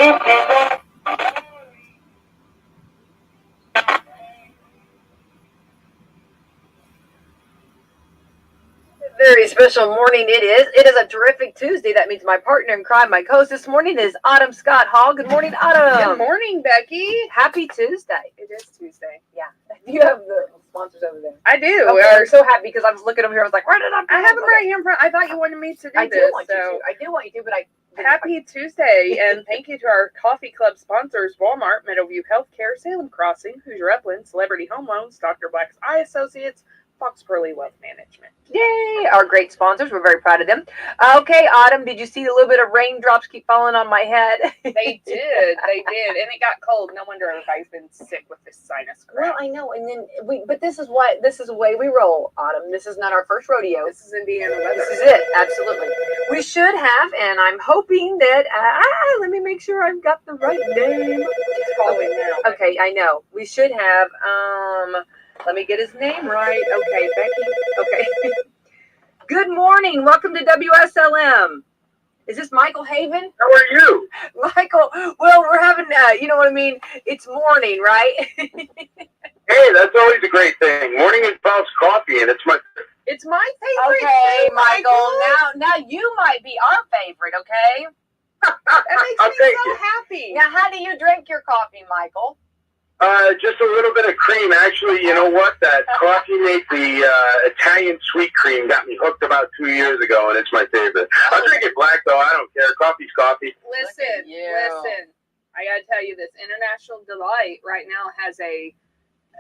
Very special morning it is. It is a terrific Tuesday. That means my partner in crime, my co-host this morning is Autumn Scott Hall. Good morning, Autumn. Good morning, Becky. Happy Tuesday. It is Tuesday. Yeah. You have the sponsors over there. I do. Okay, I'm so happy because I was looking over here. I was like, where did I have them right here in front. I thought you wanted me to do I this. do want you to. I do want you to, but I... Happy Tuesday, and thank you to our coffee club sponsors, Walmart, Meadowview Healthcare, Salem Crossing, Hoosier Upland, Celebrity Home Loans, Dr. Black's Eye Associates, Fox Pearly Wealth Management. Yay! Our great sponsors. We're very proud of them. Okay, Autumn, did you see a little bit of raindrops keep falling on my head? They did. And it got cold. No wonder everybody's been sick with this sinus crap. Well, I know, and then but this is the way we roll, Autumn. This is not our first rodeo. This is Indiana weather. This is it, absolutely. We should have, and I'm hoping that, let me make sure I've got the right name. It's falling now. Okay, I know. We should have, let me get his name right. Okay, Becky. Okay. Good morning. Welcome to WSLM. Is this Michael Haven? How are you? Michael, well, we're having, you know what I mean? It's morning, right? Hey, that's always a great thing. Morning involves coffee, and it's my favorite. Okay, too, Michael. Now you might be our favorite, okay? That makes me so happy. Now, how do you drink your coffee, Michael? just a little bit of cream. Actually, you know what? That coffee made the Italian sweet cream got me hooked about 2 years ago, and it's my favorite. I'll drink it black, though. I don't care. Coffee's coffee. Listen. I gotta tell you this. International Delight right now has a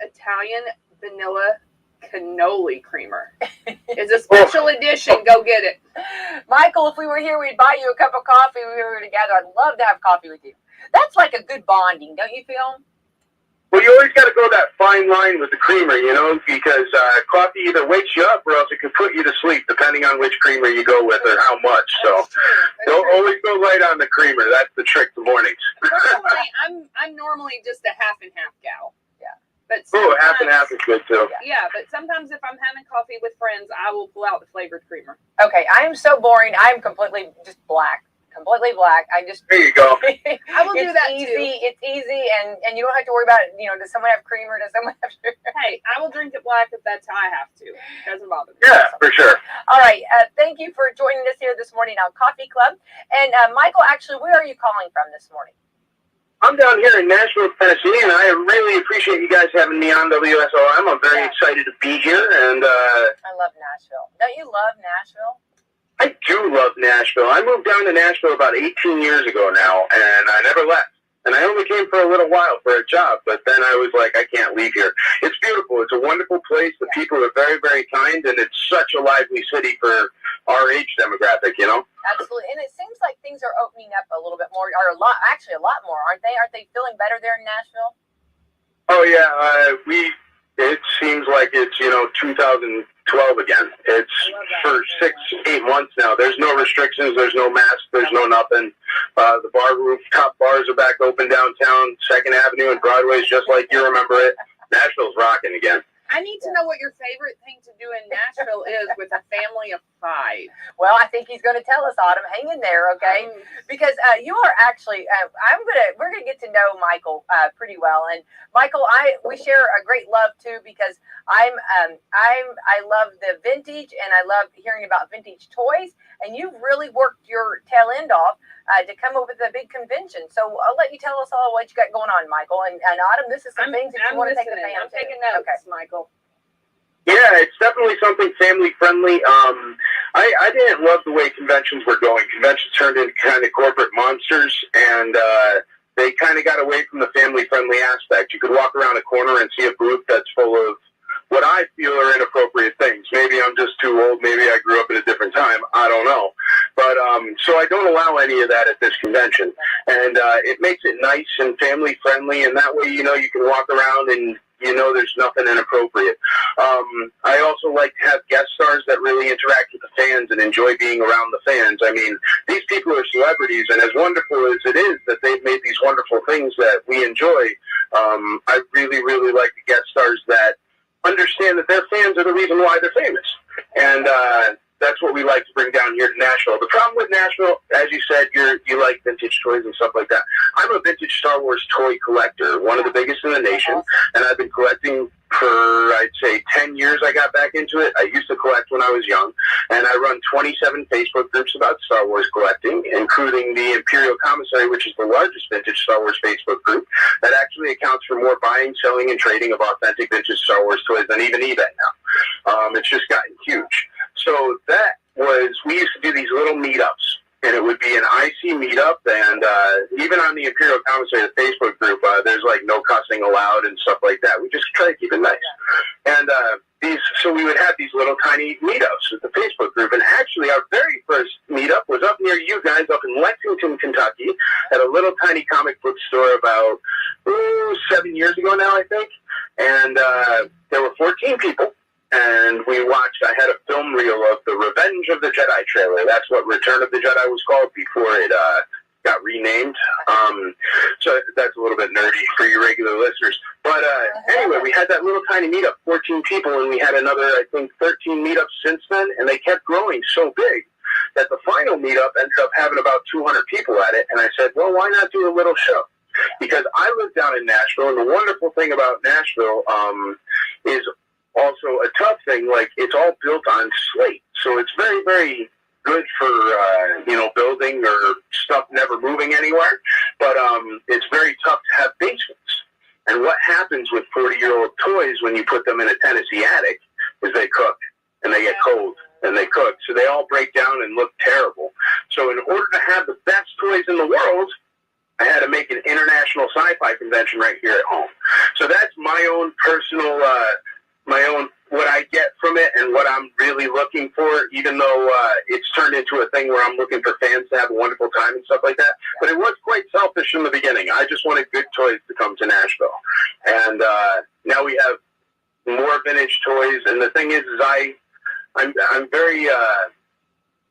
Italian vanilla cannoli creamer. It's a special edition. Go get it. Michael, if we were here, we'd buy you a cup of coffee. We were together. I'd love to have coffee with you. That's like a good bonding, don't you feel? Well, you always got to go that fine line with the creamer, you know, because coffee either wakes you up or else it can put you to sleep, depending on which creamer you go with or how much. So don't always go light on the creamer. That's the trick to mornings. Personally, I'm normally just a half and half gal. Yeah. But half and half is good too. Yeah, but sometimes if I'm having coffee with friends, I will pull out the flavored creamer. Okay, I am so boring. I'm completely just black. Completely black. There you go. I will do that easy, too. It's easy, and you don't have to worry about, you know, does someone have cream or does someone have sugar? Hey, I will drink it black if that's how I have to. It doesn't bother me. Yeah, for sure. All right. Thank you for joining us here this morning on Coffee Club. And Michael, actually, where are you calling from this morning? I'm down here in Nashville, Tennessee, and I really appreciate you guys having me on WSLM. I'm very excited to be here, and I love Nashville. Don't you love Nashville? I do love Nashville. I moved down to Nashville about 18 years ago now, and I never left. And I only came for a little while for a job, but then I was like, I can't leave here. It's beautiful. It's a wonderful place. The people are very, very kind, and it's such a lively city for our age demographic, you know? Absolutely. And it seems like things are opening up a little bit more, or a lot more, aren't they? Aren't they feeling better there in Nashville? Oh, yeah. It seems like it's, 2012 again. It's for 6-8 months now. There's no restrictions. There's no masks. There's no nothing. The bar rooftop bars are back open downtown. 2nd Avenue and Broadway is just like you remember it. Nashville's rocking again. I need to know what your favorite thing to do in Nashville is with a family of 5. Well, I think he's going to tell us, Autumn. Hang in there, okay? Because you are actually, we're going to get to know Michael pretty well. And Michael, we share a great love too, because I love the vintage, and I love hearing about vintage toys. And you've really worked your tail end off to come up with a big convention. So I'll let you tell us all what you got going on, Michael. And Autumn, this is some things that you want to take the fans. I'm taking notes, okay. Michael. Yeah, it's definitely something family friendly. I didn't love the way conventions were going. Conventions turned into kind of corporate monsters, and they kind of got away from the family friendly aspect. You could walk around a corner and see a booth that's full of what I feel are inappropriate things. Maybe I'm just too old. Maybe I grew up at a different time. I don't know. But so I don't allow any of that at this convention. And it makes it nice and family friendly. And that way, you can walk around and there's nothing inappropriate. I also like to have guest stars that really interact with the fans and enjoy being around the fans. I mean, these people are celebrities, and as wonderful as it is that they've made these wonderful things that we enjoy, I really, really like the guest stars that understand that their fans are the reason why they're famous. And that's what we like to bring down here to Nashville. The problem with Nashville, as you said, you like vintage toys and stuff like that. I'm a vintage Star Wars toy collector, one of the biggest in the nation, and I've been collecting for, I'd say, 10 years. I got back into it. I used to collect when I was young, and I run 27 Facebook groups about Star Wars collecting, including the Imperial Commissary, which is the largest vintage Star Wars Facebook group that actually accounts for more buying, selling, and trading of authentic vintage Star Wars toys than even eBay now. It's just gotten huge. So we used to do these little meetups, and it would be an IC meetup, and even on the Imperial Commissary, the Facebook group, there's like no cussing allowed and stuff like that. We just try to keep it nice. And so we would have these little tiny meetups with the Facebook group, and actually our very first meetup was up near you guys, up in Lexington, Kentucky, at a little tiny comic book store about 7 years ago now, I think. And there were 14 people. And we watched, I had a film reel of the Revenge of the Jedi trailer. That's what Return of the Jedi was called before it got renamed. So that's a little bit nerdy for your regular listeners. But anyway, we had that little tiny meetup, 14 people, and we had another, I think, 13 meetups since then, and they kept growing so big that the final meetup ended up having about 200 people at it. And I said, well, why not do a little show? Because I live down in Nashville, and the wonderful thing about Nashville is also a tough thing, like it's all built on slate, so it's very, very good for building or stuff never moving anywhere, but it's very tough to have basements. And what happens with 40-year-old toys when you put them in a Tennessee attic is they cook, and they get cold, and they cook, so they all break down and look terrible. So in order to have the best toys in the world, I had to make an international sci-fi convention right here at home. So that's my own personal what I get from it and what I'm really looking for, even though it's turned into a thing where I'm looking for fans to have a wonderful time and stuff like that. But it was quite selfish in the beginning. I just wanted good toys to come to Nashville. And now we have more vintage toys. And the thing is I'm very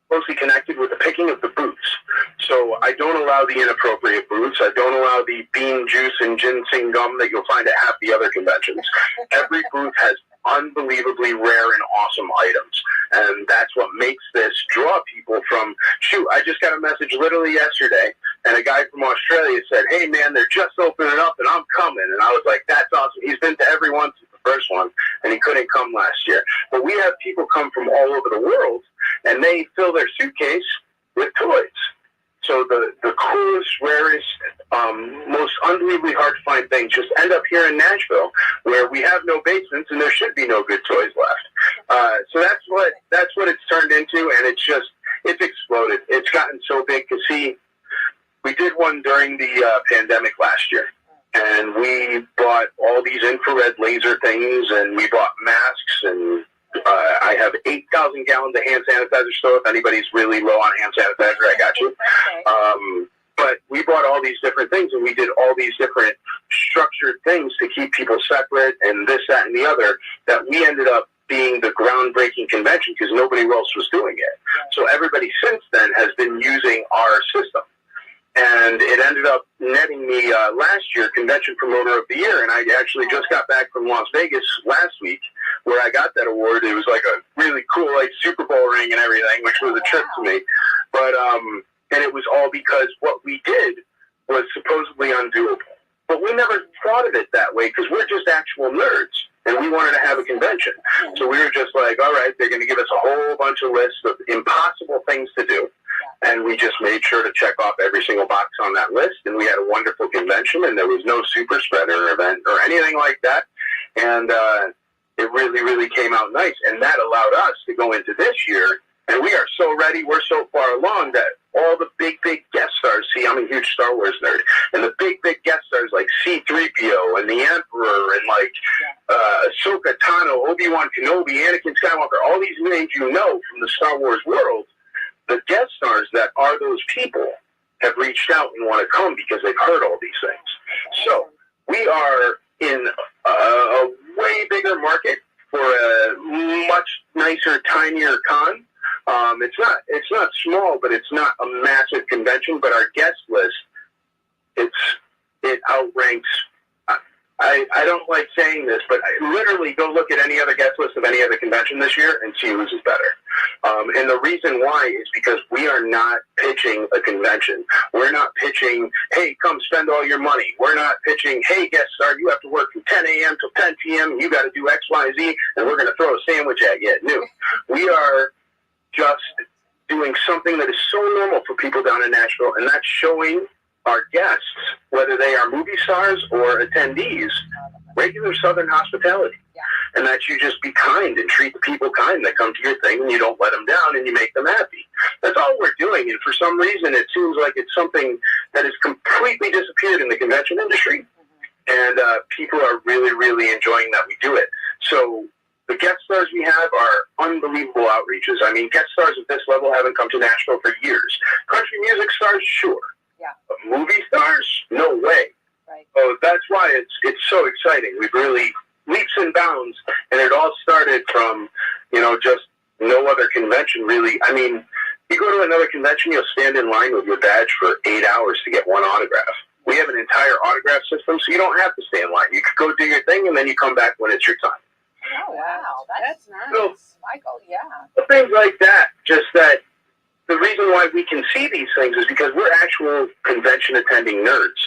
closely connected with the picking of the booths. So I don't allow the inappropriate booths. I don't allow the bean juice and ginseng gum that you'll find at half the other conventions. Every booth has unbelievably rare and awesome items, and that's what makes this draw people from, I just got a message literally yesterday, and a guy from Australia said, hey man, they're just opening up and I'm coming, and I was like, that's awesome. He's been to every one since the first one, and he couldn't come last year. But we have people come from all over the world, and they fill their suitcase with toys. So the coolest, rarest, most unbelievably hard to find things just end up here in Nashville, where we have no basements and there should be no good toys left. So that's what it's turned into, and it's exploded. It's gotten so big. Cause see, we did one during the pandemic last year, and we bought all these infrared laser things, and we bought masks, and I have 8,000 gallons of hand sanitizer still. If anybody's really low on hand sanitizer, I got you. But we bought all these different things, and we did all these different structured things to keep people separate and this, that, and the other, that we ended up being the groundbreaking convention because nobody else was doing it. So everybody since then has been using our system. And it ended up netting me last year Convention Promoter of the Year, and I actually just got back from Las Vegas last week where I got that award. It was like a really cool Super Bowl ring and everything, which was a trip to me. But and it was all because what we did was supposedly undoable. But we never thought of it that way because we're just actual nerds, and we wanted to have a convention. So we were just like, all right, they're going to give us a whole bunch of lists of impossible things to do. And we just made sure to check off every single box on that list, and we had a wonderful convention, and there was no super spreader event or anything like that. And it really, really came out nice, and that allowed us to go into this year, and we are so ready, we're so far along that all the big guest stars, see, I'm a huge Star Wars nerd, and the big guest stars like C-3PO and the Emperor and Ahsoka Tano, Obi-Wan Kenobi, Anakin Skywalker, all these names you know from the Star Wars world, the guest stars that are those people have reached out and want to come because they've heard all these things. So we are in a way bigger market for a much nicer, tinier con. It's not small, but it's not a massive convention. But our guest list, it outranks. I don't like saying this, but literally go look at any other guest list of any other convention this year and see whose is better. And the reason why is because we are not pitching a convention. We're not pitching, hey, come spend all your money. We're not pitching, hey, guest star, you have to work from 10 a.m. till 10 p.m. You got to do X, Y, Z, and we're going to throw a sandwich at you at noon. We are just doing something that is so normal for people down in Nashville, and that's showing our guests, whether they are movie stars or attendees, regular Southern hospitality. Yeah. And that you just be kind and treat the people kind that come to your thing, and you don't let them down, and you make them happy. That's all we're doing, and for some reason it seems like it's something that has completely disappeared in the convention industry, and people are really, really enjoying that we do it. So the guest stars we have are unbelievable outreaches. I mean, guest stars at this level haven't come to Nashville for years. Country music stars, sure. Yeah. But movie stars, no way. Right. So that's why it's so exciting. We've really leaps and bounds, and it all started from, just no other convention really. I mean, you go to another convention, you'll stand in line with your badge for 8 hours to get one autograph. We have an entire autograph system, so you don't have to stay in line. You can go do your thing, and then you come back when it's your time. Oh, wow. That's nice. So, Michael, yeah. Things like that, just that the reason why we can see these things is because we're actual convention attending nerds.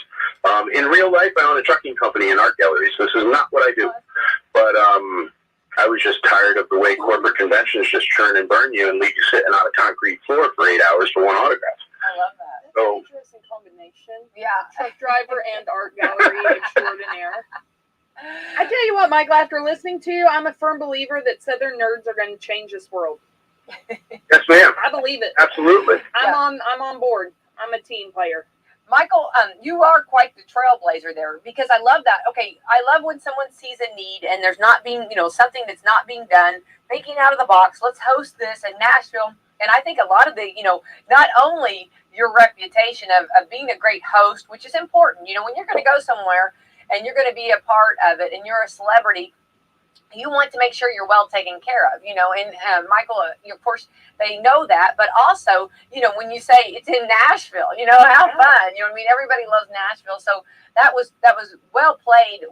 In real life, I own a trucking company and art galleries. This is not what I do. But I was just tired of the way corporate conventions just churn and burn you and leave you sitting on a concrete floor for 8 hours for one autograph. I love that. That's an interesting combination. Yeah. Truck driver and art gallery extraordinaire. I tell you what, Michael, after listening to you, I'm a firm believer that Southern nerds are going to change this world. Yes, ma'am. I believe it. Absolutely. I'm on board. I'm a team player. Michael, you are quite the trailblazer there, because I love that. Okay, I love when someone sees a need and there's not being, something that's not being done, thinking out of the box. Let's host this in Nashville. And I think a lot of the, not only your reputation of being a great host, which is important, when you're going to go somewhere and you're going to be a part of it and you're a celebrity, you want to make sure you're well taken care of, and Michael, of course, they know that, but also, when you say it's in Nashville, how fun, everybody loves Nashville. So that was well played,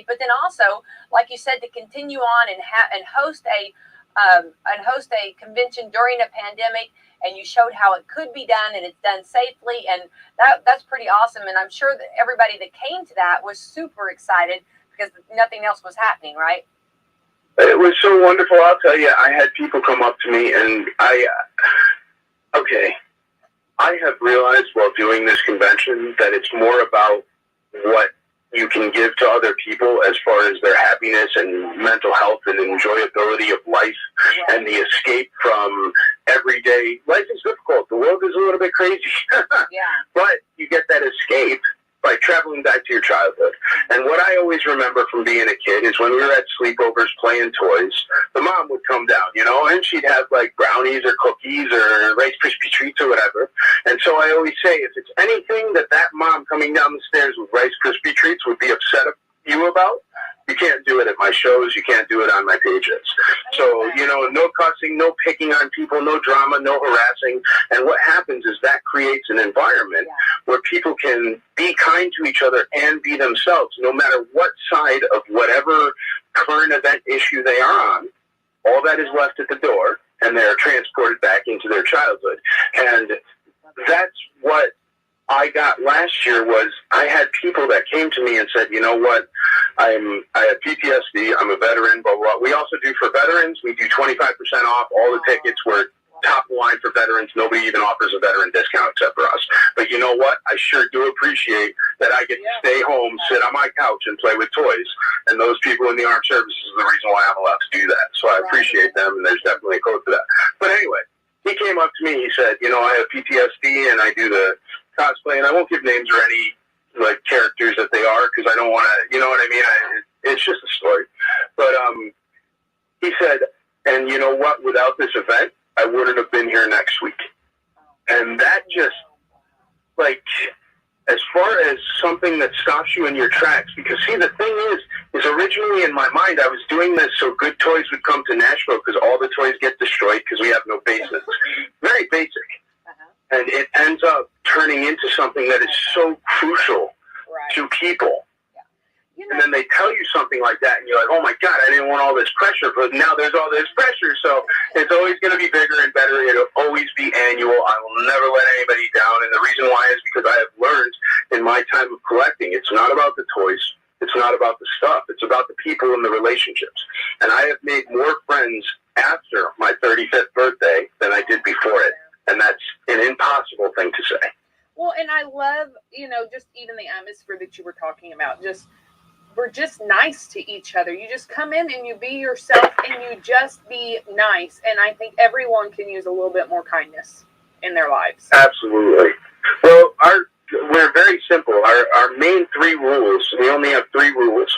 but then also, like you said, to continue on and host a convention during a pandemic, and you showed how it could be done and it's done safely, and that's pretty awesome. And I'm sure that everybody that came to that was super excited because nothing else was happening, right? It was so wonderful. I'll tell you, I had people come up to me, and I have realized while doing this convention that it's more about what you can give to other people as far as their happiness and mental health and enjoyability of life, and the escape from everyday life is difficult. The world is a little bit crazy. Yeah. But you get that escape by traveling back to your childhood. And what I always remember from being a kid is when we were at sleepovers playing toys, the mom would come down, and she'd have like brownies or cookies or Rice Krispie treats or whatever. And so I always say, if it's anything that mom coming down the stairs with Rice Krispie treats would be upset of you about, you can't do it at my shows. You can't do it on my pages. So, no cussing, no picking on people, no drama, no harassing. And what happens is that creates an environment where people can be kind to each other and be themselves, no matter what side of whatever current event issue they are on. All that is left at the door, and they're transported back into their childhood. And that's what I got last year. Was I had people that came to me and said, you know what, I have PTSD, I'm a veteran, blah, blah, blah. We also do for veterans, we do 25% off. All the tickets were top line for veterans. Nobody even offers a veteran discount except for us. But you know what? I sure do appreciate that I get to stay home, sit on my couch, and play with toys. And those people in the armed services is the reason why I'm allowed to do that. So I appreciate them, and there's definitely a code for that. But anyway, he came up to me, he said, I have PTSD, and I do the cosplay, and I won't give names or any characters that they are, because I don't want to, you know what I mean? It's just a story. But he said, and you know what? Without this event, I wouldn't have been here next week. And that just, as far as something that stops you in your tracks, because see, the thing is originally in my mind, I was doing this so good toys would come to Nashville, because all the toys get destroyed because we have no basements. Very basic. And it ends up turning into something that is so crucial to people. And then they tell you something like that, and you're like, oh my God, I didn't want all this pressure, but now there's all this pressure, so it's always going to be bigger and better. It'll always be annual. I will never let anybody down, and the reason why is because I have learned in my time of collecting, it's not about the toys, it's not about the stuff, it's about the people and the relationships. And I have made more friends after my 35th birthday than I did before it, and that's an impossible thing to say. Well, and I love, just even the atmosphere that you were talking about, we're just nice to each other. You just come in and you be yourself and you just be nice. And I think everyone can use a little bit more kindness in their lives. Absolutely. Well, we're very simple. Our main 3 rules, we only have 3 rules.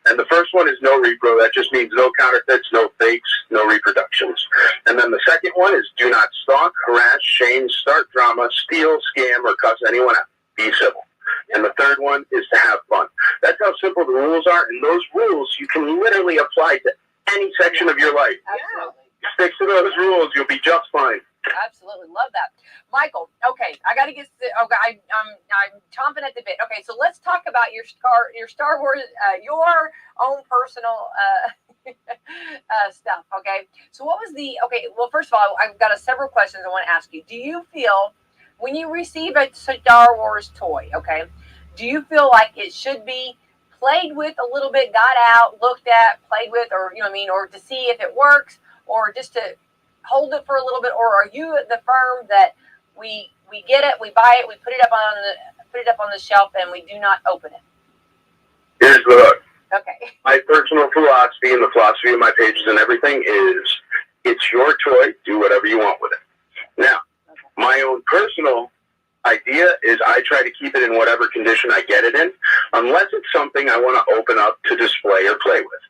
And the first one is no repro. That just means no counterfeits, no fakes, no reproductions. And then the second one is do not stalk, harass, shame, start drama, steal, scam, or cuss anyone out. Be civil. And the third one is to have fun. That's how simple the rules are, and those rules you can literally apply to any section of your life. Absolutely. Stick to those rules, you'll be just fine. Absolutely. Love that. Michael, okay, I got to get, okay, I'm chomping at the bit. Okay, so let's talk about your Star Wars, your own personal stuff, okay? So what was well, first of all, I've got several questions I want to ask you. Do you feel, when you receive a Star Wars toy, okay, do you feel like it should be played with a little bit, got out, looked at, played with, or, or to see if it works, or just to hold it for a little bit, or are you the firm that we get it, we buy it, we put it up on the shelf, and we do not open it? Here's the hook. Okay. My personal philosophy and the philosophy of my pages and everything is, it's your toy, do whatever you want with it. Now, my own personal idea is I try to keep it in whatever condition I get it in, unless it's something I want to open up to display or play with.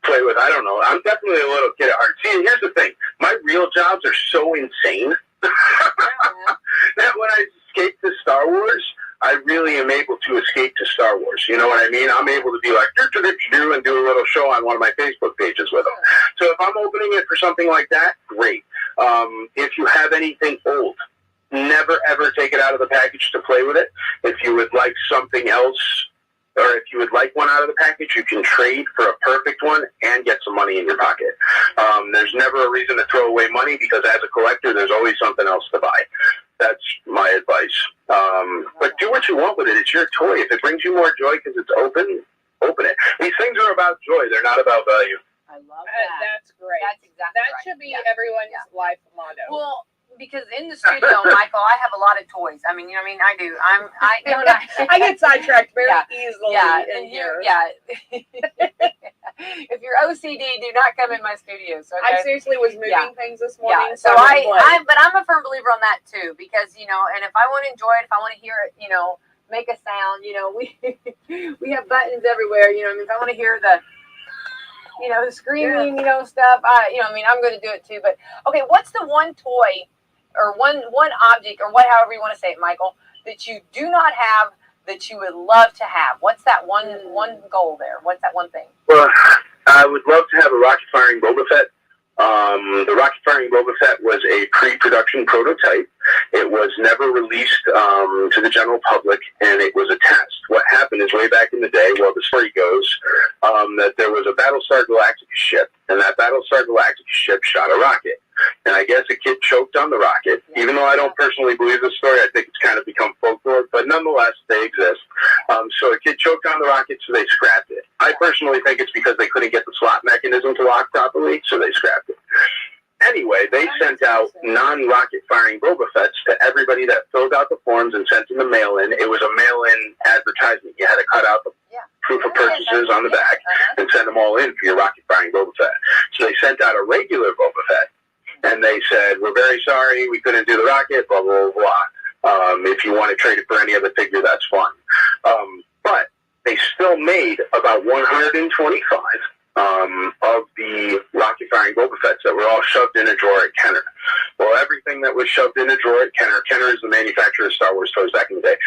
Play with, I don't know. I'm definitely a little kid at heart. See, here's the thing. My real jobs are so insane that when I escape to Star Wars, I really am able to escape to Star Wars. You know what I mean? I'm able to be like, do and do a little show on one of my Facebook pages with them. So if I'm opening it for something like that, great. If you have anything old, never ever take it out of the package to play with it. If you would like something else, or if you would like one out of the package, you can trade for a perfect one and get some money in your pocket. There's never a reason to throw away money, because as a collector, there's always something else to buy. That's my advice. But do what you want with it. It's your toy. If it brings you more joy because it's open it. These things are about joy. They're not about value. I love that. That's great. That's exactly that right. should be everyone's life motto. Well, because in the studio, Michael, I have a lot of toys. I mean, I do. I get sidetracked very easily. Yeah, in here. If you're OCD, do not come in my studio. So okay? I seriously was moving things this morning. Yeah. So but I'm a firm believer on that too, because and if I want to enjoy it, if I want to hear it, make a sound, we have buttons everywhere. If I want to hear the the screaming, stuff, I'm going to do it too. But okay, what's the one toy or one object, or however you want to say it, Michael, that you do not have that you would love to have? What's that one goal there? What's that one thing? Well, I would love to have a rocket firing Boba Fett. The rocket firing Boba Fett was a pre-production prototype. It was never released to the general public, and it was a test. What happened is, way back in the day, well, the story goes, that there was a Battlestar Galactica ship, and that Battlestar Galactica ship shot a rocket. And I guess a kid choked on the rocket. Even though I don't personally believe the story, I think it's kind of become folklore, but nonetheless, they exist. So a kid choked on the rocket, so they scrapped it. I personally think it's because they couldn't get the slot mechanism to lock properly, so they scrapped it. Anyway, they sent out non-rocket firing Boba Fett's to everybody that filled out the forms and sent in the mail-in. It was a mail-in advertisement. You had to cut out the proof of purchases on the back and send them all in for your rocket firing Boba Fett. So they sent out a regular Boba Fett, and they said, we're very sorry, we couldn't do the rocket, blah, blah, blah. If you want to trade it for any other figure, that's fine. But they still made about 125 of the rocket firing Boba Fett's that were all shoved in a drawer at Kenner. Well, everything that was shoved in a drawer at Kenner is the manufacturer of Star Wars toys back in the day.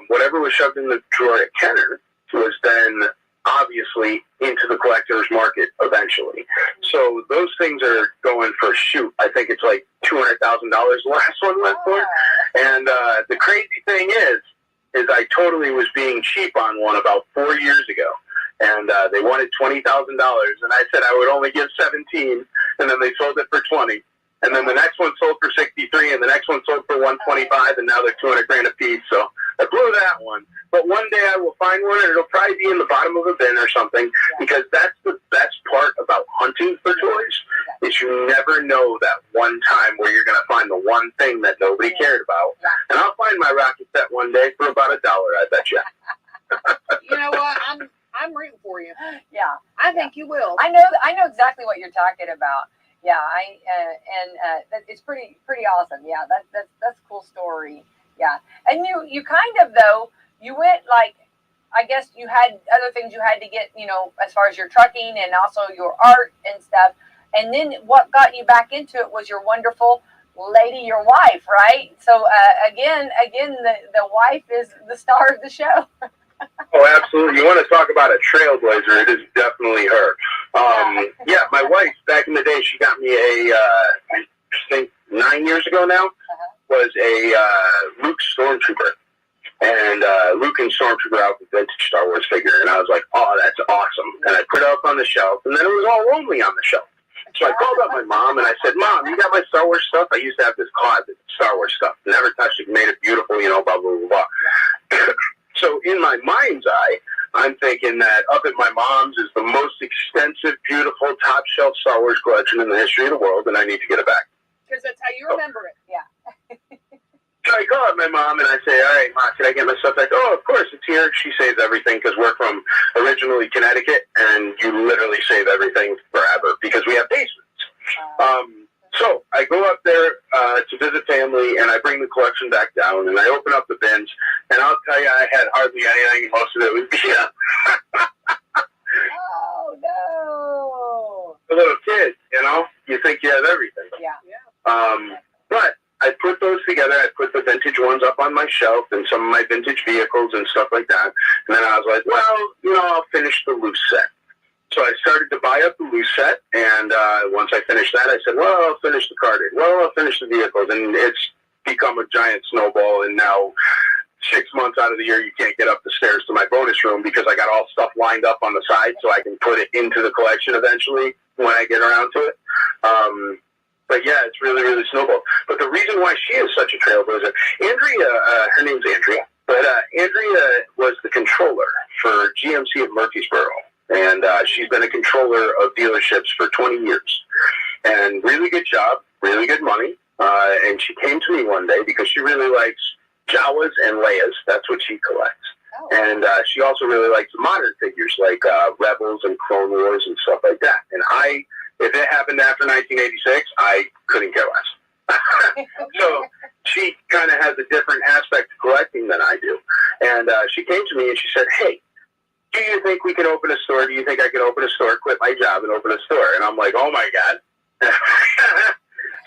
Whatever was shoved in the drawer at Kenner was then obviously into the collector's market eventually. So those things are going for, I think it's like $200,000 the last one went for. And the crazy thing is, is I totally was being cheap on one about 4 years ago. And they wanted $20,000, and I said I would only give 17, and then they sold it for 20. And then the next one sold for 63, and the next one sold for 125, and now they're 200 grand a piece. So I blew that one. But one day I will find one, and it'll probably be in the bottom of a bin or something, because that's the best part about hunting for toys, is you never know that one time where you're going to find the one thing that nobody cared about. And I'll find my rocket set one day for about $1, I bet you. You know what? I'm rooting for you. Yeah, I think you will. I know exactly what you're talking about. Yeah, it's pretty awesome. Yeah, that's a cool story. Yeah, and you kind of, though, you went, like, I guess you had other things you had to get, as far as your trucking and also your art and stuff. And then what got you back into it was your wonderful lady, your wife, right? So again, the wife is the star of the show. Oh, absolutely. You want to talk about a trailblazer, it is definitely her. Yeah, my wife, back in the day, she got me I think 9 years ago now, was a Luke Stormtrooper. And Luke and Stormtrooper out the vintage Star Wars figure. And I was like, oh, that's awesome. And I put it up on the shelf, and then it was all lonely on the shelf. So I called up my mom, and I said, Mom, you got my Star Wars stuff? I used to have this closet, Star Wars stuff. Never touched it, made it beautiful, blah, blah, blah, blah. So in my mind's eye, I'm thinking that up at my mom's is the most extensive, beautiful, top-shelf Star Wars collection in the history of the world, and I need to get it back. Because that's how you remember it. Yeah. So I call up my mom, and I say, all right, Ma, can I get my stuff back? Oh, of course, it's here. She saves everything, because we're from originally Connecticut, and you literally save everything forever, because we have basements. So I go up there to visit family, and I bring the collection back down, and I open up the bins, and I'll tell you, I had hardly anything, and most of it was beat up. Oh, no. A little kid, you think you have everything. Yeah. But I put those together. I put the vintage ones up on my shelf and some of my vintage vehicles and stuff like that. And then I was like, well, I'll finish the loose set. So I started to buy up the loose set, and once I finished that, I said, well, I'll finish the carded. Well, I'll finish the vehicles. And it's become a giant snowball, and now 6 months out of the year, you can't get up the stairs to my bonus room because I got all stuff lined up on the side so I can put it into the collection eventually when I get around to it. But yeah, it's really, really snowballed. But the reason why she is such a trailblazer, Andrea, her name's Andrea, but Andrea was the controller for GMC of Murfreesboro. And she's been a controller of dealerships for 20 years. And really good job, really good money. And she came to me one day because she really likes Jawas and Leias. That's what she collects. Oh. And she also really likes modern figures like Rebels and Clone Wars and stuff like that. And if it happened after 1986, I couldn't care less. So she kind of has a different aspect to collecting than I do. And she came to me and she said, hey, do you think we can open a store? Do you think I can open a store, quit my job, and open a store? And I'm like, oh, my God.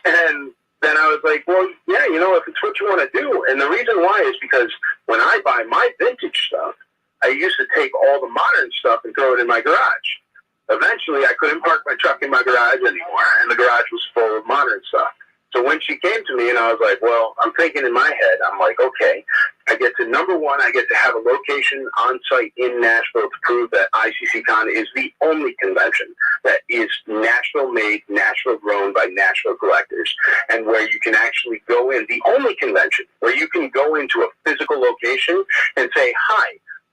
And then I was like, well, yeah, if it's what you want to do. And the reason why is because when I buy my vintage stuff, I used to take all the modern stuff and throw it in my garage. Eventually, I couldn't park my truck in my garage anymore, and the garage was full of modern stuff. So when she came to me, and I was like, well, I'm thinking in my head, I'm like, okay, I get to, number one, I get to have a location on site in Nashville to prove that ICCCon is the only convention that is Nashville-made, Nashville-grown by Nashville collectors, and where you can actually go in, the only convention where you can go into a physical location and say, hi,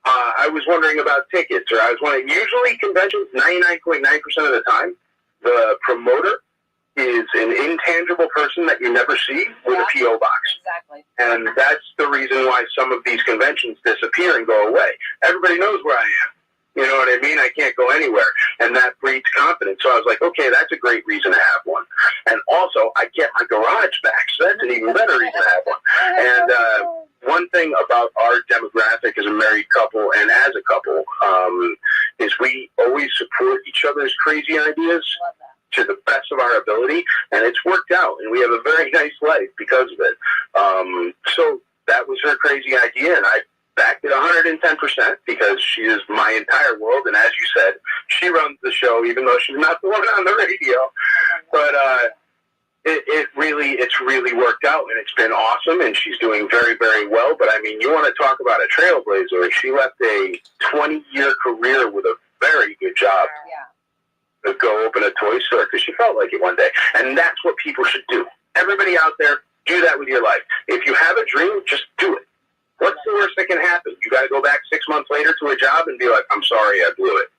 I was wondering about tickets, or I was wondering, usually conventions, 99.9% of the time, the promoter is an intangible person that you never see with a P.O. box. Exactly. And that's the reason why some of these conventions disappear and go away. Everybody knows where I am. You know what I mean? I can't go anywhere. And that breeds confidence. So I was like, okay, that's a great reason to have one. And also, I get my garage back. So that's an even better reason to have one. And one thing about our demographic as a married couple and as a couple is we always support each other's crazy ideas to the best of our ability, and it's worked out, and we have a very nice life because of it. So that was her crazy idea, and I backed it 110% because she is my entire world, and as you said, she runs the show, even though she's not the one on the radio. But It's really worked out, and it's been awesome, and she's doing very, very well. But I mean, you want to talk about a trailblazer? She left a 20-year career with a very good job to go open a toy store because she felt like it one day, and that's what people should do. Everybody out there, do that with your life. If you have a dream, just do it. What's the worst that can happen? You got to go back 6 months later to a job and be like, I'm sorry, I blew it.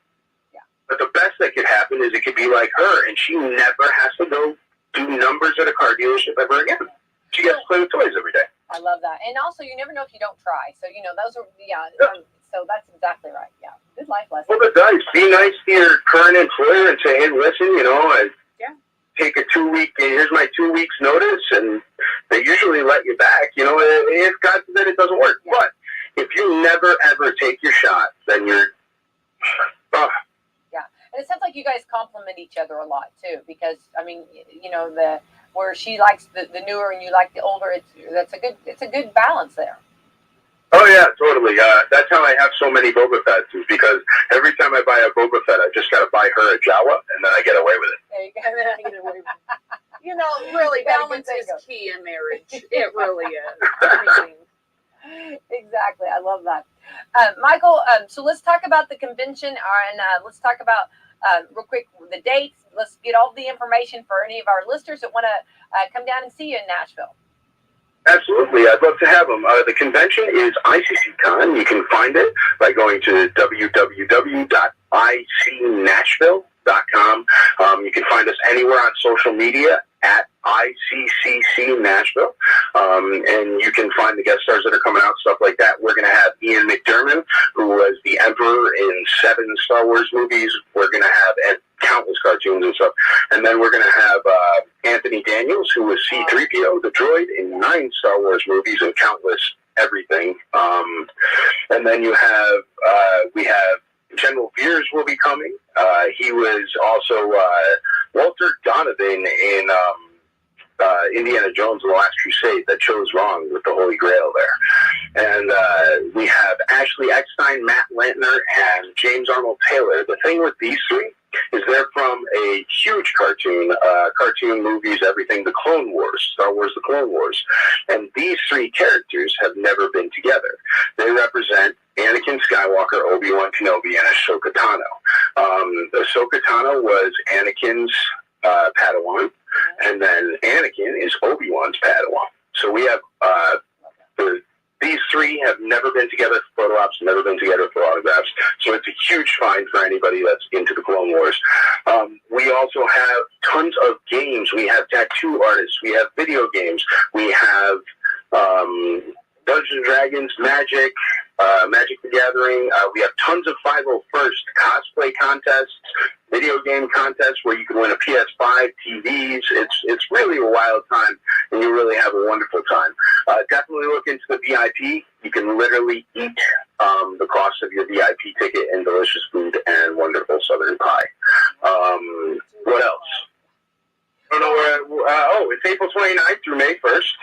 Yeah. But the best that could happen is it could be like her, and she never has to go do numbers at a car dealership ever again. She gets to play with toys every day. I love that. And also, you never know if you don't try. So, those are, so that's exactly right. Yeah. Good life lesson. Well, but guys, be nice to your current employer and say, hey, listen, I take a 2 week, here's my 2 weeks notice, and they usually let you back, if God forbid it doesn't work. Yeah. But if you never, ever take your shot, then you're, And it sounds like you guys compliment each other a lot too, because I mean, where she likes the newer and you like the older, it's a good balance there. Oh yeah, totally. That's how I have so many Boba Fett's, is because every time I buy a Boba Fett, I just got to buy her a Jawa, and then I get away with it. There you go. And then I get away with it. Really, balance is key in marriage. It really is. Exactly. I love that. Michael, so let's talk about the convention, and let's talk about real quick the dates. Let's get all the information for any of our listeners that want to come down and see you in Nashville. Absolutely. I'd love to have them. The convention is ICCCon. You can find it by going to www.icnashville.com. You can find us anywhere on social media at ICCC Nashville. And you can find the guest stars that are coming out, stuff like that. We're going to have Ian McDiarmid, who was the Emperor in 7 Star Wars movies. We're going to have countless cartoons and stuff. And then we're going to have Anthony Daniels, who was C-3PO, the droid, in 9 Star Wars movies and countless everything. And then we have General Veers will be coming. He was also Walter Donovan in Indiana Jones and the Last Crusade that chose wrong with the Holy Grail there. And we have Ashley Eckstein, Matt Lantner, and James Arnold Taylor. The thing with these three is they're from a huge cartoon movies, everything, the Clone Wars, Star Wars, the Clone Wars. And these three characters have never been together. They represent Anakin Skywalker, Obi-Wan Kenobi, and Ahsoka Tano. Ahsoka Tano was Anakin's Padawan, and then Anakin is Obi-Wan's Padawan. So we have these three have never been together for photo ops, never been together for autographs. So it's a huge find for anybody that's into the Clone Wars. We also have tons of games. We have tattoo artists. We have video games. We have Dungeons and Dragons, Magic, Magic the Gathering. We have tons of 501st cosplay contests, video game contests where you can win a PS5, TVs. It's really a wild time, and you really have a wonderful time. Definitely look into the VIP. You can literally eat the cost of your VIP ticket in delicious food and wonderful Southern pie. What else? I don't know where. It's April 29th through May 1st,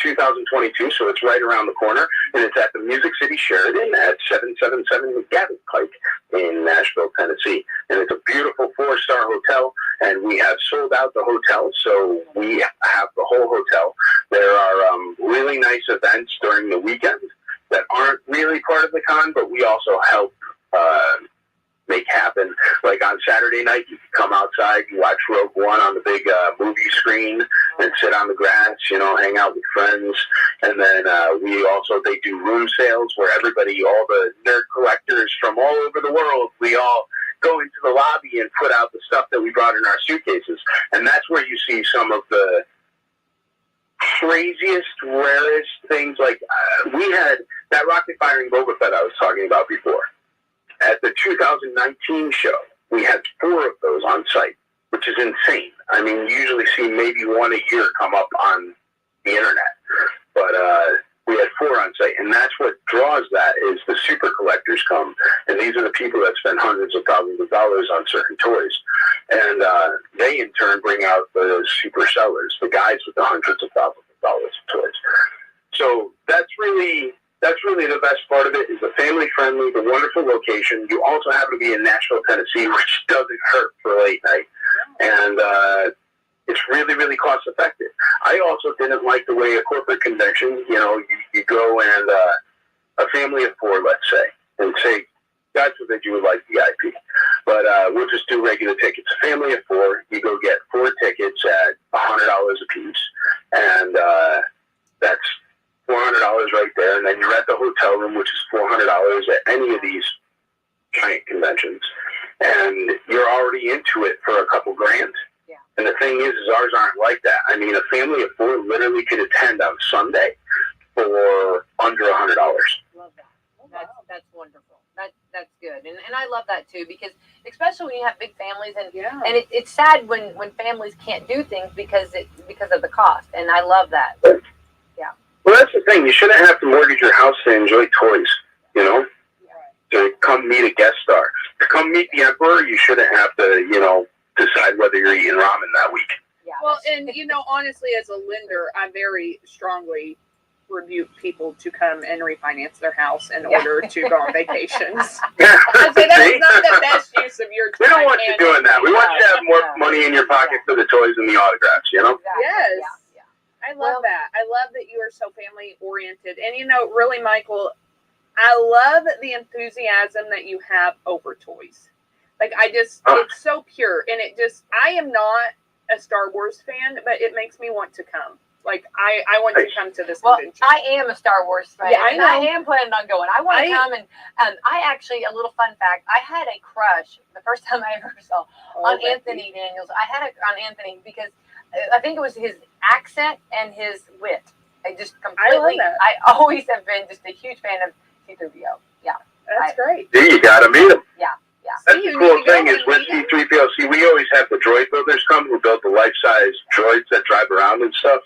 2022, so it's right around the corner, and it's at the Music City Sheraton at 777 McGavin Pike in Nashville, Tennessee. And it's a beautiful 4-star hotel, and we have sold out the hotel, so we have the whole hotel. There are really nice events during the weekend that aren't really part of the con, but we also help make happen. Like on Saturday night, you can come outside, you watch Rogue One on the big movie screen, and sit on the grass, hang out with friends. And then they do room sales where everybody, all the nerd collectors from all over the world, we all go into the lobby and put out the stuff that we brought in our suitcases. And that's where you see some of the craziest, rarest things. Like we had that rocket firing Boba Fett I was talking about before. At the 2019 show, we had 4 of those on site, which is insane. I mean, you usually see maybe 1 a year come up on the internet, but we had 4 on site, and that's what draws that is the super collectors come, and these are the people that spend hundreds of thousands of dollars on certain toys, and they in turn bring out the super sellers, the guys with the hundreds of thousands of dollars of toys. So that's really the best part of it, is the family-friendly, the wonderful location. You also happen to be in Nashville, Tennessee, which doesn't hurt for late night. And It's really, really cost effective. I also didn't like the way a corporate convention, you go and a family of 4, let's say, and say, God forbid you would like VIP, but we'll just do regular tickets. A family of 4, you go get 4 tickets at $100 a piece, and that's $400 right there, and then you're at the hotel room, which is $400 at any of these giant conventions, and you're already into it for a couple grand. Yeah. And the thing is ours aren't like that. I mean, a family of 4 literally could attend on Sunday for under $100. Love that. That's wonderful. That's good, and I love that too, because especially when you have big families, and it's sad when families can't do things because of the cost, and I love that. Yeah. Well, that's the thing. You shouldn't have to mortgage your house to enjoy toys. To come meet a guest star, to come meet the emperor, you shouldn't have to decide whether you're eating ramen that week. Yeah. Well, and honestly, as a lender, I very strongly rebuke people to come and refinance their house in order to go on vacations. I say that is not the best use of your time. We don't want you doing that. We want you to have more money in your pocket for the toys and the autographs, Exactly. Yes. Yeah. I love that. I love that you are so family oriented. And really, Michael, I love the enthusiasm that you have over toys. Like, it's so pure. And I am not a Star Wars fan, but it makes me want to come. Like, I want to come to this convention. I am a Star Wars fan. Yeah, I know. I am planning on going. I want to come, and I actually, a little fun fact, I had a crush the first time I ever saw on Anthony Daniels. I had on Anthony because I think it was his accent and his wit. I just completely, I always have been just a huge fan of C-3PO. Yeah. That's great. See, you got to meet him. Yeah. That's the cool thing is with C-3PO, we always have the droid builders come who build the life-size droids that drive around and stuff.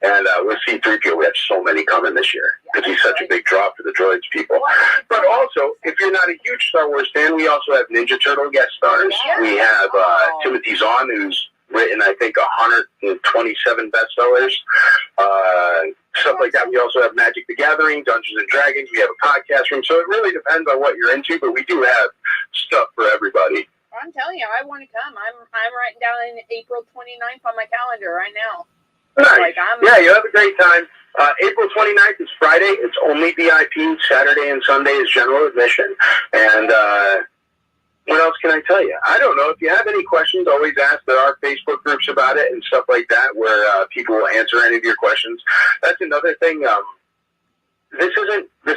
And with C-3PO, we have so many coming this year because he's such a big draw for the droids people. But also, if you're not a huge Star Wars fan, we also have Ninja Turtle guest stars. We have Timothy Zahn, who's written, I think, 127 bestsellers. Stuff like that. We also have Magic the Gathering, Dungeons and Dragons. We have a podcast room. So it really depends on what you're into, but we do have stuff for everybody. I'm telling you, I want to come. I'm writing down in April 29th on my calendar right now. Nice. You have a great time. April 29th is Friday. It's only VIP. Saturday and Sunday is general admission. And what else can I tell you? I don't know. If you have any questions, always ask. There are Facebook groups about it and stuff like that where people will answer any of your questions. That's another thing. This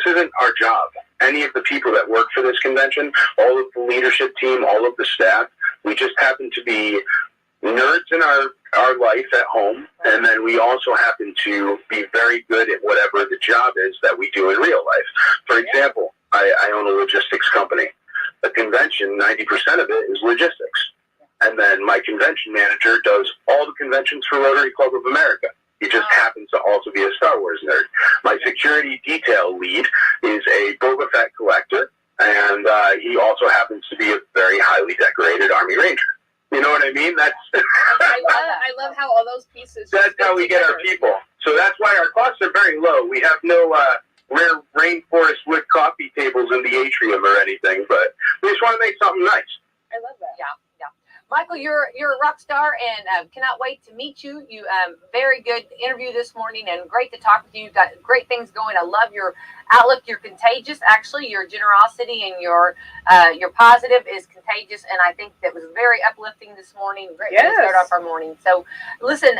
isn't our job. Any of the people that work for this convention, all of the leadership team, all of the staff, we just happen to be nerds in our life at home, and then we also happen to be very good at whatever the job is that we do in real life. For example, I own a logistics company. A convention, 90% of it is logistics. And then my convention manager does all the conventions for Rotary Club of America. He just happens to also be a Star Wars nerd. My security detail lead is a Boba Fett collector, and he also happens to be a very highly decorated Army Ranger. You know what I mean? That's I love how all those pieces. That's how we get our people. So that's why our costs are very low. We have no rare rainforest wood coffee tables in the atrium or anything, but we just want to make something nice. I love that. Yeah. Michael, you're a rock star, and cannot wait to meet you. You very good interview this morning, and great to talk with you. You've got great things going. I love your outlook. You're contagious. Actually, your generosity and your positive is contagious, and I think that was very uplifting this morning. Great way to start off our morning. So, listen,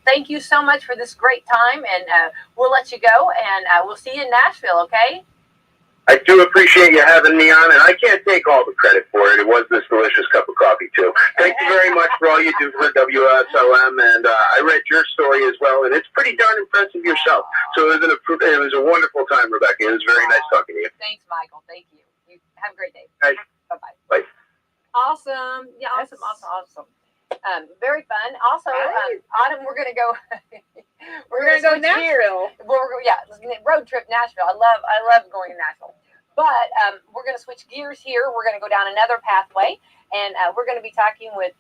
thank you so much for this great time, and we'll let you go, and we'll see you in Nashville. Okay. I do appreciate you having me on, and I can't take all the credit for it. It was this delicious cup of coffee, too. Thank you very much for all you do for WSLM, and I read your story as well, and it's pretty darn impressive yourself. So it was a wonderful time, Rebecca. It was very nice talking to you. Thanks, Michael. Thank you. You have a great day. Bye. Bye-bye. Bye. Awesome. Yeah, awesome. Very fun. Also, Autumn, we're gonna go. we're gonna go Nashville. Road trip Nashville. I love going to Nashville. But we're gonna switch gears here. We're gonna go down another pathway, and we're gonna be talking with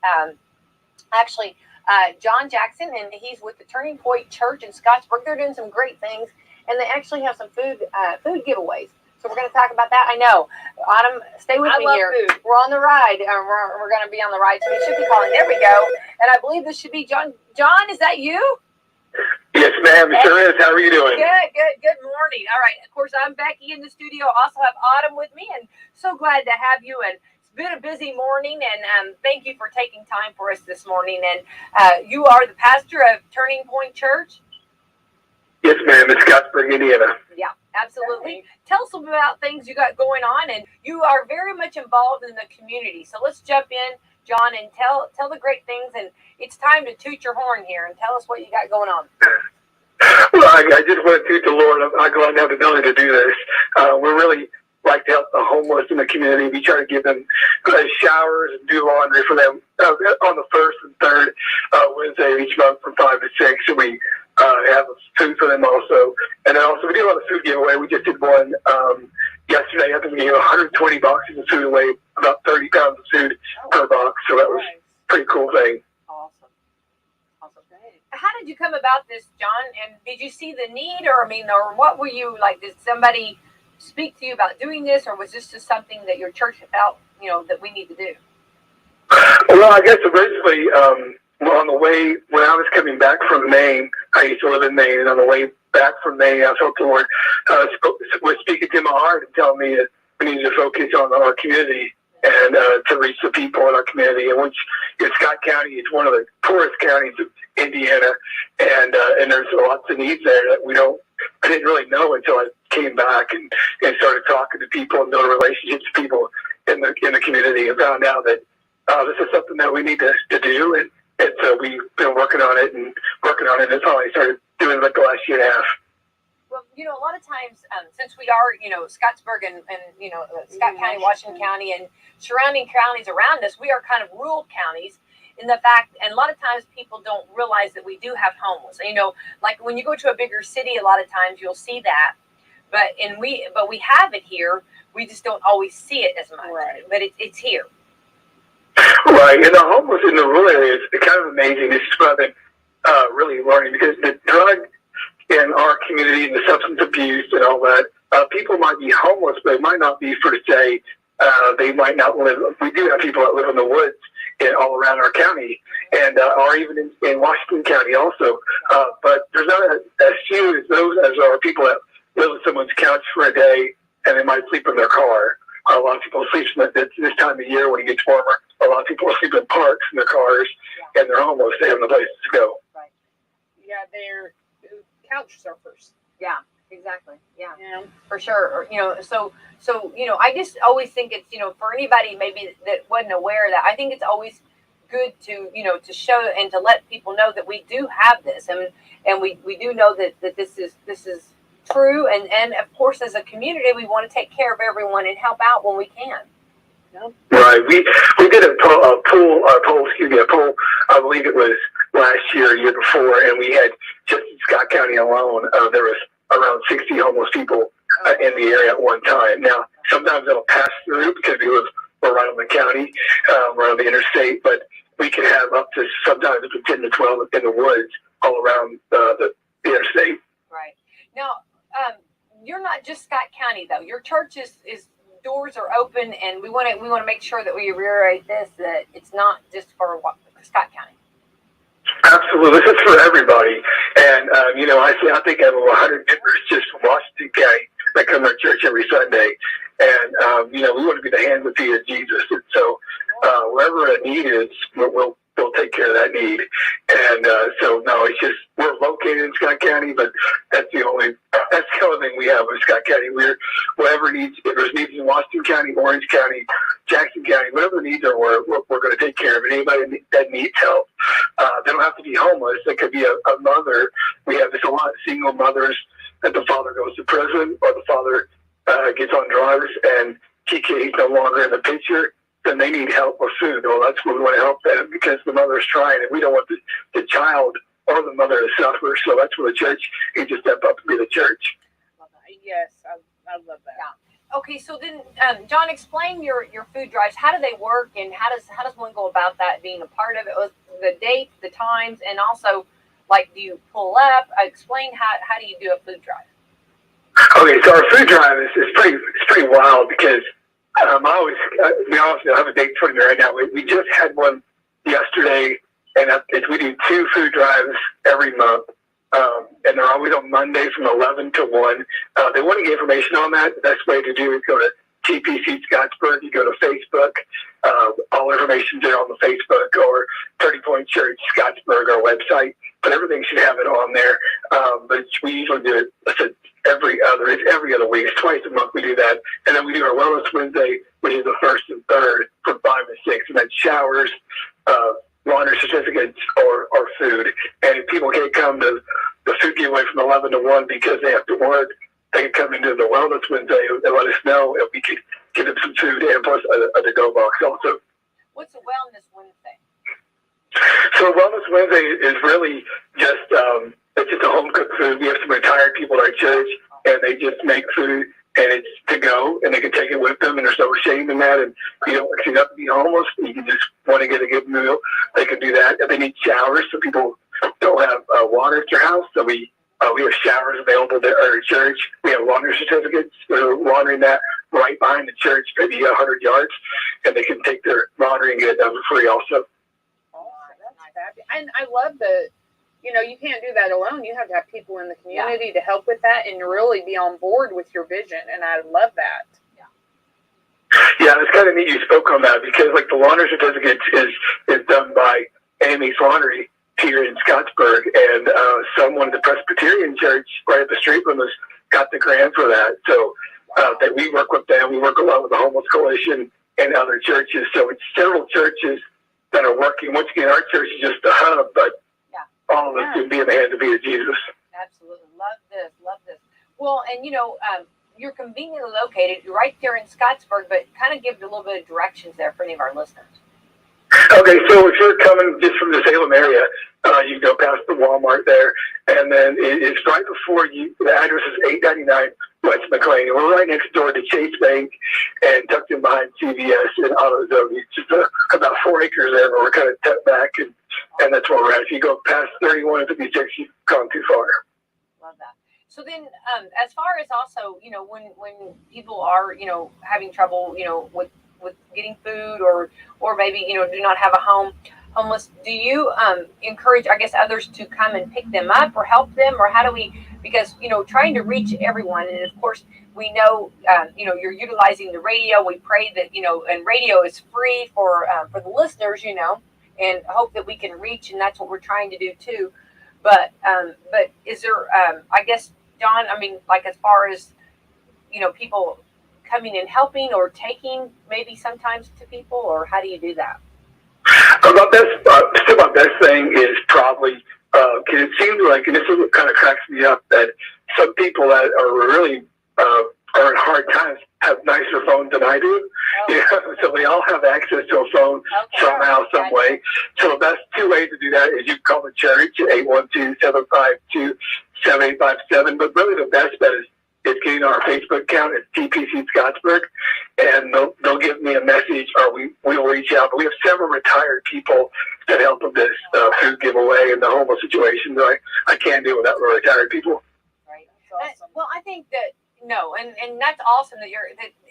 John Jackson, and he's with the Turning Point Church in Scottsburg. They're doing some great things, and they actually have some food giveaways. So we're going to talk about that. I know. Autumn, stay with me here. Food. We're on the ride. We're going to be on the ride. So we should be calling. There we go. And I believe this should be John John, is that you? Yes, ma'am. It sure is. How are you doing? Good morning. All right. Of course, I'm Becky in the studio. Also have Autumn with me, and so glad to have you. And it's been a busy morning, and thank you for taking time for us this morning. And you are the pastor of Turning Point Church? Yes, ma'am. In Scottsburg, Indiana. Yeah, absolutely. Tell us about things you got going on, and you are very much involved in the community. So let's jump in, John, and tell the great things. And it's time to toot your horn here and tell us what you got going on. Well, I just want to toot the Lord. I'm glad to have the ability to do this. We're really like to help the homeless in the community. We try to give them showers and do laundry for them on the first and third Wednesday of each month from 5 to 6. And we have food for them also. And then also we do a lot of food giveaway. We just did one yesterday. I think we gave 120 boxes of food away, about 30 pounds of food per box. So that was a pretty cool thing. How did you come about this, John? And did you see the need, or what were you like? Did somebody speak to you about doing this, or was this just something that your church felt, that we need to do? Well, I guess originally, on the way when I was coming back from Maine, I used to live in Maine, and on the way back from Maine, I felt the Lord was speaking to my heart and telling me that we needed to focus on our community and to reach the people in our community. And which Scott County is one of the poorest counties of Indiana, and there's lots of needs there that I didn't really know until I came back and started talking to people and building relationships with people in the community, and found out that this is something that we need to do, and so we've been working on it, and that's how I started doing it like the last year and a half. Well, a lot of times, since we are, Scottsburg and Scott County, Washington County, and surrounding counties around us, we are kind of rural counties in the fact, and a lot of times people don't realize that we do have homeless. Like when you go to a bigger city, a lot of times you'll see that, but we have it here. We just don't always see it as much, right. But it's here. Right, and the homeless in the rural areas is kind of amazing. This is what I've been really learning, because the drug in our community and the substance abuse and all that, people might be homeless, but it might not be for, say, they might not live. We do have people that live in the woods all around our county, and or even in Washington County also. But there's not as few as those as are people that live on someone's couch for a day, and they might sleep in their car. A lot of people sleep this time of year when it gets warmer. A lot of people sleep in parks in their cars, and they're homeless. They have no places to go. Right. Yeah, they're couch surfers. Yeah, exactly. Yeah, for sure. So I just always think it's, for anybody maybe that wasn't aware of that, I think it's always good to, to show and to let people know that we do have this, and we do know that this is true, and of course as a community we want to take care of everyone and help out when we can. Right. We did a poll, I believe it was last year, year before, and we had, just in Scott County alone, there was around 60 homeless people in the area at one time. Now, sometimes it'll pass through because we're right on the county, we're on the interstate, but we can have up to sometimes up to 10 to 12 in the woods all around the interstate. Right. Now, you're not just Scott County, though. Your church is doors are open, and we want to make sure that we reiterate this, that it's not just for Scott County. Absolutely, this is for everybody. And I think I have over 100 members just from Washington County that come to church every Sunday. And we want to be the hands and feet of Jesus. And so wherever a need is, we'll take care of that need. And it's just, we're located in Scott County, but that's the only thing we have in Scott County. We're whatever needs, if there's needs in Washington County, Orange County, Jackson County, whatever the needs are, we're going to take care of it. Anybody that needs help, they don't have to be homeless. It could be a mother. We have a lot of single mothers that the father goes to prison, or the father gets on drugs, and he's no longer in the picture. Then they need help with food. Well, that's what we want to help them, because the mother is trying, and we don't want the child or the mother to suffer. So that's where the church needs to step up and be the church. Yes, I love that. Yeah. Okay, so then, John, explain your food drives. How do they work, and how does one go about that, being a part of it, with the dates, the times, and also, like, do you pull up? Explain how do you do a food drive? Okay, so our food drive is pretty wild, because we always have a date for me right now. We just had one yesterday and we do 2 food drives every month. And they're always on Monday from 11 to 1. They want to get information on that. The best way to do is go to TPC Scottsburg. You go to Facebook. All information's there on the Facebook, or 30 Point Church Scottsburg, our website. But everything should have it on there. But we usually do it, it's every other week. It's twice a month we do that. And then we do our Wellness Wednesday, which is the 1st and 3rd from 5 to 6. And that's showers, laundry certificates, or food. And if people can't come to the food giveaway from 11 to 1 because they have to work, they can come into the Wellness Wednesday and let us know, and we can give them some food and plus a to-go box also. What's a Wellness Wednesday? So Wellness Wednesday is really just it's just a home cooked food. We have some retired people at our church, and they just make food, and it's to go, and they can take it with them, and there's no shame in that. And you don't actually have to be homeless. You can just want to get a good meal. They can do that. If they need showers, so people don't have water at their house, so we have showers available there at our church. We have laundry certificates. We're laundering that right behind the church, maybe 100 yards, and they can take their laundry and get it done for free also. Oh, that's fabulous. And I love you can't do that alone. You have to have people in the community to help with that and really be on board with your vision. And I love that. Yeah, it's kind of neat you spoke on that, because like the laundry certificate is done by Amy's Laundry here in Scottsburg, and someone at the Presbyterian Church right up the street from us got the grant for that. So that we work with them. We work a lot with the Homeless Coalition and other churches. So it's several churches that are working. Once again, our church is just a hub, but all of us can be in the hands of Jesus. Absolutely. Love this. Well, and you're conveniently located right there in Scottsburg, but kind of give a little bit of directions there for any of our listeners. Okay, so if you're coming just from the Salem area, you go past the Walmart there, and then it's right before you. The address is 899 West McLean, and we're right next door to Chase Bank and tucked in behind CVS and AutoZone. It's just about 4 acres there, but we're kind of tucked back, and that's where we're at. If you go past 31 and 56, you've gone too far. Love that. So then, as far as also, when people are, having trouble, with getting food or maybe, do not have a home, homeless, do you encourage, I guess, others to come and pick them up or help them? Or how do we, because, trying to reach everyone. And of course, we know, you're utilizing the radio. We pray that, and radio is free for the listeners, and hope that we can reach. And that's what we're trying to do too. But is there, I guess, John, like as far as, people coming and helping or taking maybe sometimes to people, or how do you do that? My best thing is probably, because it seems like, and this is what kind of cracks me up, that some people that are really are in hard times have nicer phones than I do. So they all have access to a phone somehow, some way. So the best 2 ways to do that is you call the church at 812-752-7857. But really the best bet is getting our Facebook account at TPC Scottsburg, and they'll give me a message, or we'll reach out. But we have several retired people that help with this food giveaway and the homeless situation. So I can't do without retired people. Right. Awesome. Well, I think that and that's awesome that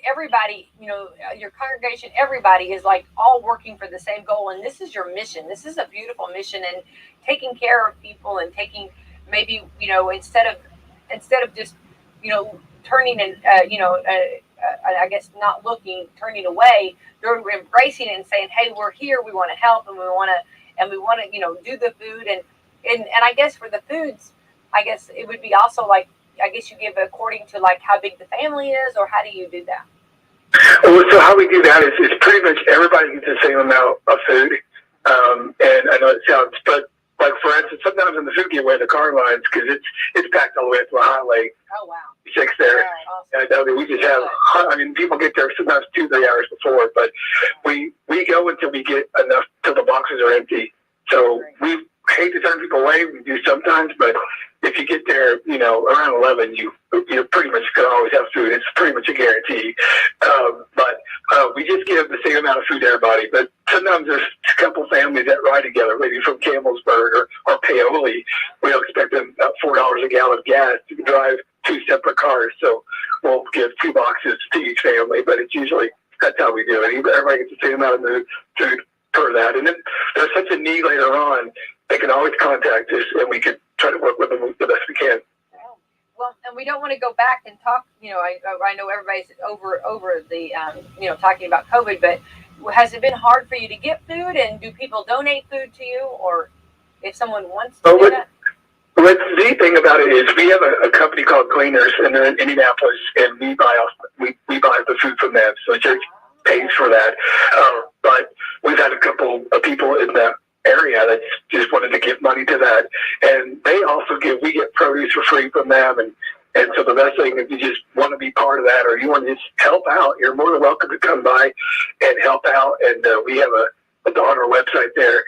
everybody, your congregation, everybody is like all working for the same goal, and this is your mission. This is a beautiful mission, and taking care of people and taking maybe instead of just turning and I guess not looking, turning away, they're embracing it and saying, hey, we're here, we want to help, and we want to do the food, and I guess for the foods, I guess it would be also like, I guess you give according to like how big the family is, or how do you do that? Well, so how we do that is pretty much everybody gets the same amount of food, and I know it sounds, but like for instance, sometimes in the food giveaway, the car lines, because it's packed all the way to a highway. Oh wow! 6 there, awesome. And we just have. People get there sometimes 2-3 hours before, but we go until we get enough till the boxes are empty. So we hate to turn people away. We do sometimes, but if you get there, around 11, you pretty much can always have food. It's pretty much a guarantee. But we just give the same amount of food to everybody. But sometimes there's a couple families that ride together, maybe from Campbellsburg or Paoli. We don't expect them about $4 a gallon of gas to drive 2 separate cars. So we'll give 2 boxes to each family. But it's usually, that's how we do it. Everybody gets the same amount of food. per that. And if there's such a need later on, they can always contact us, and we can try to work with them the best we can. Well, and we don't want to go back and talk. I know everybody's over the talking about COVID, but has it been hard for you to get food? And do people donate food to you, or if someone wants to do that? What's the neat thing about it is we have a company called Gleaners, and they're in Indianapolis, and we buy the food from them. So the church pays for that. But we've had a couple of people in the area that just wanted to give money to that, and we get produce for free from them, and so the best thing, if you just want to be part of that or you want to just help out, you're more than welcome to come by and help out. And we have on our website there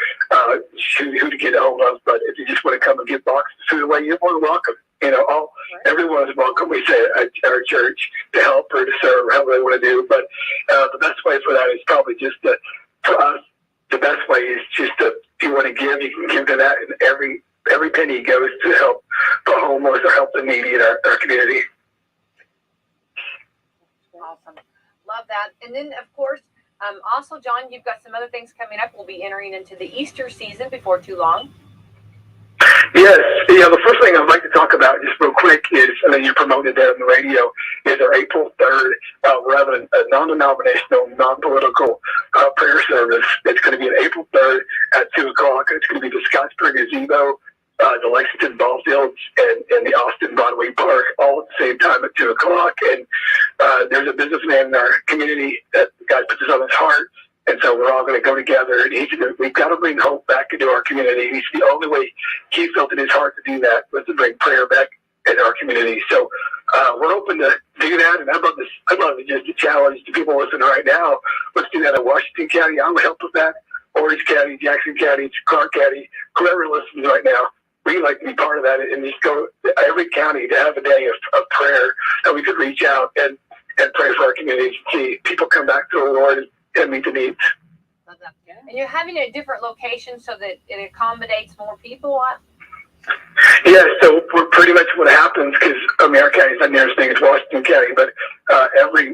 who to get a hold of. But if you just want to come and give boxes of food away, you're more than welcome. Everyone is welcome, we say, at our church, to help or to serve, or however they want to do. But the best way for that is probably just for us. The best way is just if you want to give, you can give to that, and every penny goes to help the homeless or help the needy in our community. Awesome. Love that. And then, of course, also, John, you've got some other things coming up. We'll be entering into the Easter season before too long. Yes. The first thing I'd like to talk about just real quick is, and then you promoted that on the radio, is our April 3rd. We're having a non-denominational, non-political prayer service. It's going to be on April 3rd at 2 o'clock. It's going to be the Scottsburg Gazebo, the Lexington Ball Fields, and the Austin Broadway Park, all at the same time at 2 o'clock. And there's a businessman in our community that God put this on his heart. And so we're all going to go together, and we've got to bring hope back into our community. He's the only way he felt in his heart to do that was to bring prayer back into our community. So we're open to do that, and I'd love to just challenge the people listening right now. Let's do that in Washington County. I'm going to help with that. Orange County, Jackson County, Clark County, whoever listens right now, we'd like to be part of that and just go to every county to have a day of prayer that we could reach out and pray for our communities and see people come back to the Lord and meet the needs. And you're having a different location so that it accommodates more people? Yeah, so we're pretty much what happens, because our county is not near as big as Washington County, but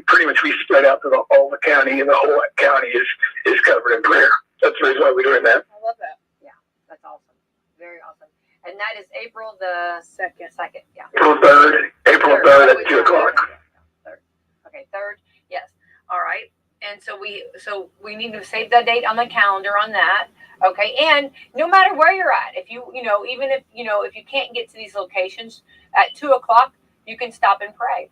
pretty much we spread out to all the county, and the whole county is covered in prayer. That's the reason why we're doing that. I love that. Yeah, that's awesome. Very awesome. And that is April the 2nd, yeah. April 3rd at 2 o'clock. 3rd. Okay, 3rd, yes. All right. And so we need to save that date on the calendar on that. Okay. And no matter where you're at, if you can't get to these locations at 2 o'clock, you can stop and pray.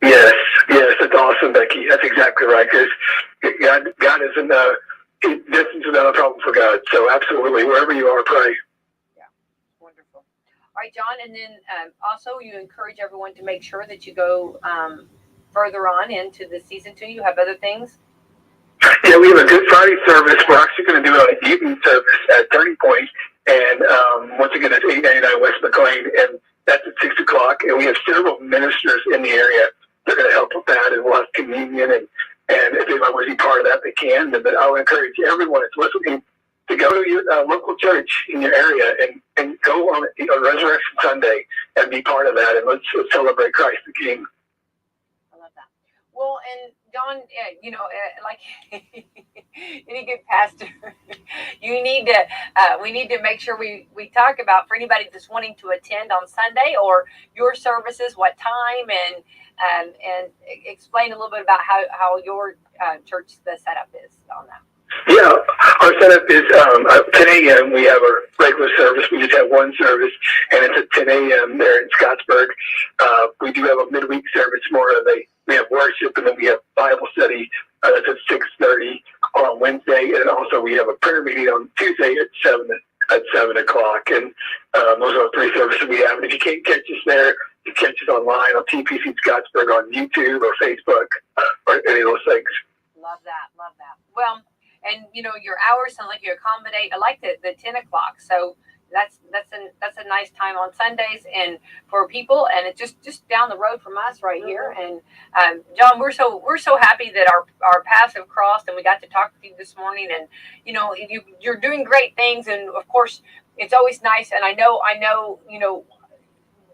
Yes, that's awesome, Becky. That's exactly right. Because God isn't distance is not a problem for God. So absolutely, wherever you are, pray. Yeah, wonderful. All right, John. And then also you encourage everyone to make sure that you go further on into the season 2. You have other things? Yeah, we have a Good Friday service. We're actually going to do an evening service at Turning Point. And once again, it's 899 West McLean. And that's at 6 o'clock. And we have several ministers in the area that are going to help with that. And we'll have communion. And if anyone wants to be part of that, they can. But I would encourage everyone that's listening to go to your local church in your area and go on Resurrection Sunday and be part of that. And let's celebrate Christ the King. Well, and Don, like any good pastor, we need to make sure we talk about, for anybody that's wanting to attend on Sunday or your services, what time, and explain a little bit about how your church, the setup is on that. Yeah, our setup is 10 a.m. We have our regular service. We just have one service, and it's at 10 a.m. there in Scottsburg. We do have a midweek service more of we have worship, and then we have Bible study. That's at 6:30 on Wednesday, and also we have a prayer meeting on Tuesday at 7 o'clock. And those are the 3 services we have. And if you can't catch us there, you can catch us online on TPC Scottsburg on YouTube or Facebook or any of those things. Love that. Well, and your hours sound like you accommodate. I like the 10 o'clock. So that's a nice time on Sundays and for people, and it's just down the road from us right here. And John, we're so happy that our paths have crossed, and we got to talk with you this morning. And you're doing great things, and of course it's always nice. And I know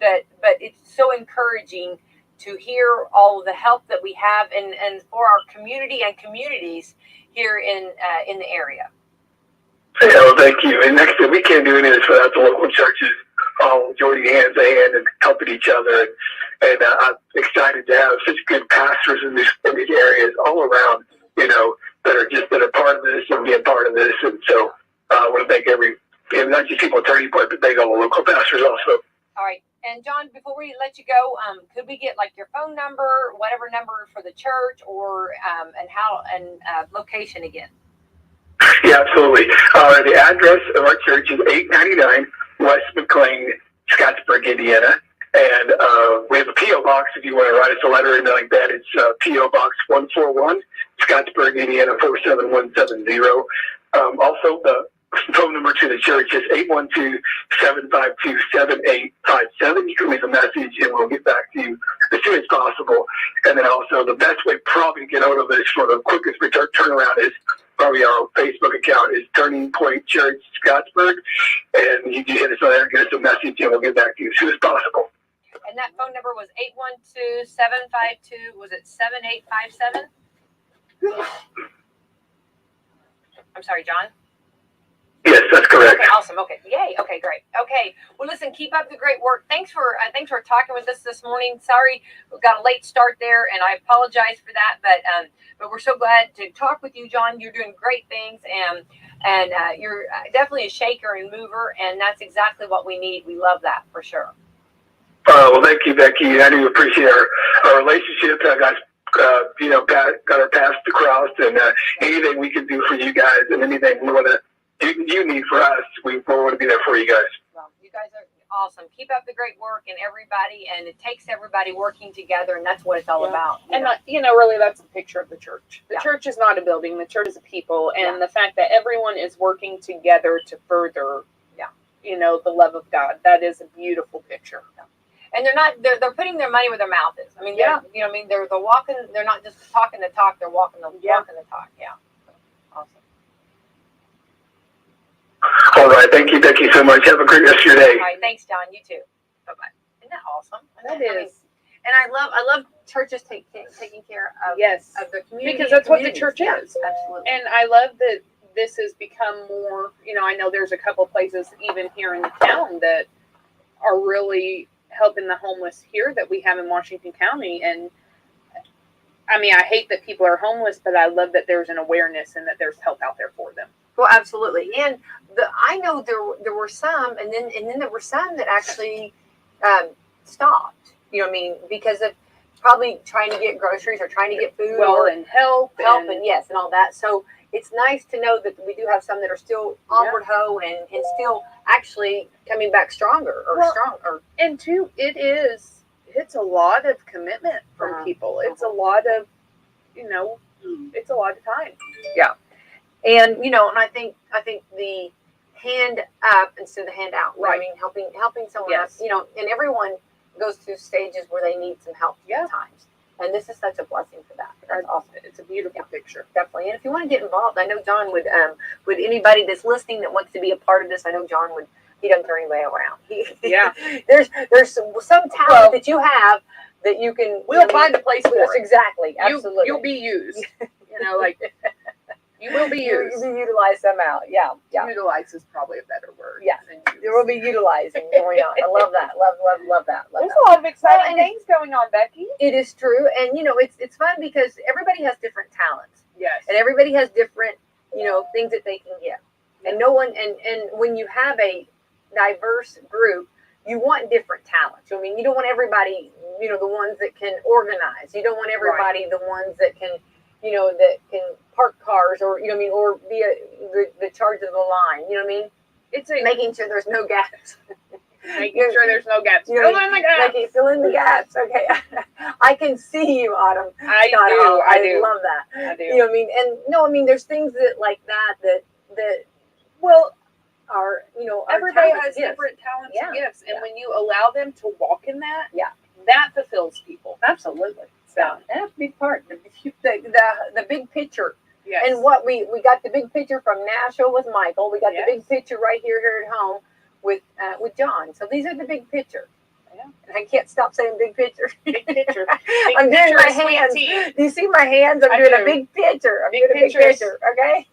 that, but it's so encouraging to hear all of the help that we have and for our community and communities here in the area. Yeah, well, thank you. And next thing, we can't do any of this without the local churches all joining hands in hand and helping each other. And I'm excited to have such good pastors in these areas all around, you know, that are part of this and being part of this. And so I want to thank not just people at Turning Point, but thank all the local pastors also. All right. And John, before we let you go, could we get like your phone number, whatever number for the church, or and location again? Yeah, absolutely. The address of our church is 899 West McLean, Scottsburg, Indiana. And we have a P.O. box if you want to write us a letter or anything like that. It's P.O. Box 141, Scottsburg, Indiana 47170. Also, the phone number to the church is 812-752-7857. You can leave a message and we'll get back to you as soon as possible. And then also the best way probably to get out of this for the quickest turnaround is probably our Facebook account is Turning Point Church Scottsburg. And you can hit us on there and get us a message and we'll get back to you as soon as possible. And that phone number was 812-752, was it 7857? I'm sorry, John? Yes, that's correct. Okay, awesome. Okay, yay. Okay, great. Okay, well, listen, keep up the great work. Thanks for talking with us this morning. Sorry we got a late start there, and I apologize for that. But we're so glad to talk with you, John. You're doing great things, and you're definitely a shaker and mover, and that's exactly what we need. We love that for sure. Well, thank you, Becky. I do appreciate our relationship. I got our paths crossed, and anything we can do for you guys, and anything you need for us, we want to be there for you guys. Well, you guys are awesome. Keep up the great work, and it takes everybody working together, and that's what it's all about. And really, that's a picture of the church. The church is not a building. The church is a people, and the fact that everyone is working together to further, the love of God. That is a beautiful picture. Yeah. And they're putting their money where their mouth is. I mean, they're walking. They're not just talking the talk. They're walking the talk. Yeah. Awesome. All right. Thank you so much. Have a great rest of your day. All right. Thanks, John. You too. Bye-bye. Isn't that awesome? That is. And I love churches taking care of of the community. Because that's what the church is. Absolutely. And I love that this has become more, I know there's a couple places even here in the town that are really helping the homeless here that we have in Washington County. And I mean, I hate that people are homeless, but I love that there's an awareness and that there's help out there for them. Well, absolutely. And I know there were some, and then there were some that actually stopped. Because of probably trying to get groceries or trying to get food and help and yes, and all that. So it's nice to know that we do have some that are still onward ho and still actually coming back stronger stronger. And two, it's a lot of commitment from people. It's a lot of, it's a lot of time. Yeah. And, and I think the hand up instead of the hand out. Right. I mean, helping someone else, and everyone goes through stages where they need some help at times. And this is such a blessing for that. That's awesome. It's a beautiful picture. Definitely. And if you want to get involved, I know John would anybody that's listening that wants to be a part of this, I know John would, he doesn't turn anybody around. There's some talent that you have that you can. We'll find a place for it. Exactly. Absolutely. You'll be used. You will be used. You'll be utilized somehow. Yeah. Utilize is probably a better word. Yeah. There will be utilizing going on. I love that. Love that. There's a lot of exciting things going on, Becky. It is true. And, it's fun because everybody has different talents. Yes. And everybody has different, things that they can give. And no one, and when you have a diverse group, you want different talents. I mean, you don't want everybody, the ones that can organize. You don't want everybody the ones that can, that can park cars or, or be the charge of the line. You know what I mean? It's making sure there's no gaps. Making sure there's no gaps. Fill in the gaps. Fill in the gaps. Okay. I can see you, Autumn. I do. I love that. I do. You know what I mean? And no, I mean, there's things that like that are, everybody has different talents and gifts. And when you allow them to walk in that, that fulfills people. Absolutely. So that's a big part. The big picture. Yes. And what we got the big picture from Nashville with Michael. We got the big picture right here at home with John. So these are the big picture. Yeah. And I can't stop saying big picture. Big picture. I'm doing picture my of sweet hands. tea. Do you see my hands? I'm I doing do. a big picture. I'm Big doing a big pictures. picture. Okay.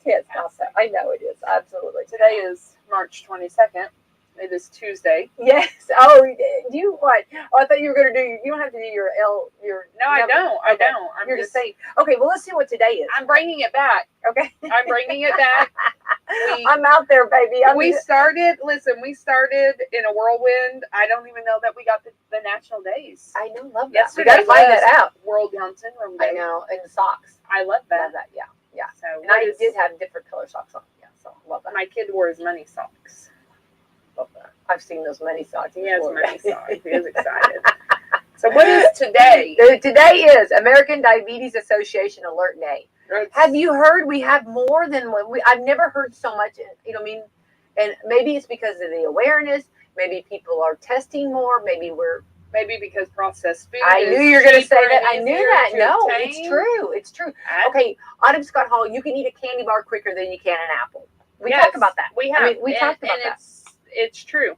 Can't stop that. I know it is. Absolutely. Today is March 22nd. It is Tuesday. Yes. Oh, you what? Oh, I thought you were going to do. You don't have to do your No, I don't. I Okay. don't. I'm You're just saying. Okay. Well, let's see what today is. I'm bringing it back. Okay. I'm bringing it back. I'm out there, baby. We started in a whirlwind. I don't even know that we got the national days. I know. Love that. We Yesterday got to find was that out. World Young Syndrome Day. I know. And socks. I love that. Love that. Yeah. Yeah. So And I did have different color socks on. Yeah. So love that. my kid wore his money socks. Love that. I've seen those money socks. He has before. money socks. He is excited. So what is today? Today is American Diabetes Association Alert Day. Have you heard we have more than I've never heard so much, you know what I mean? And maybe it's because of the awareness. Maybe people are testing more. Maybe because processed food. I knew you were going to say that. I knew that. No, obtain. it's true. It's true. Okay, Autumn Scott Hall, you can eat a candy bar quicker than you can an apple. We talked about that. We have. I mean, we talked about that. It's true.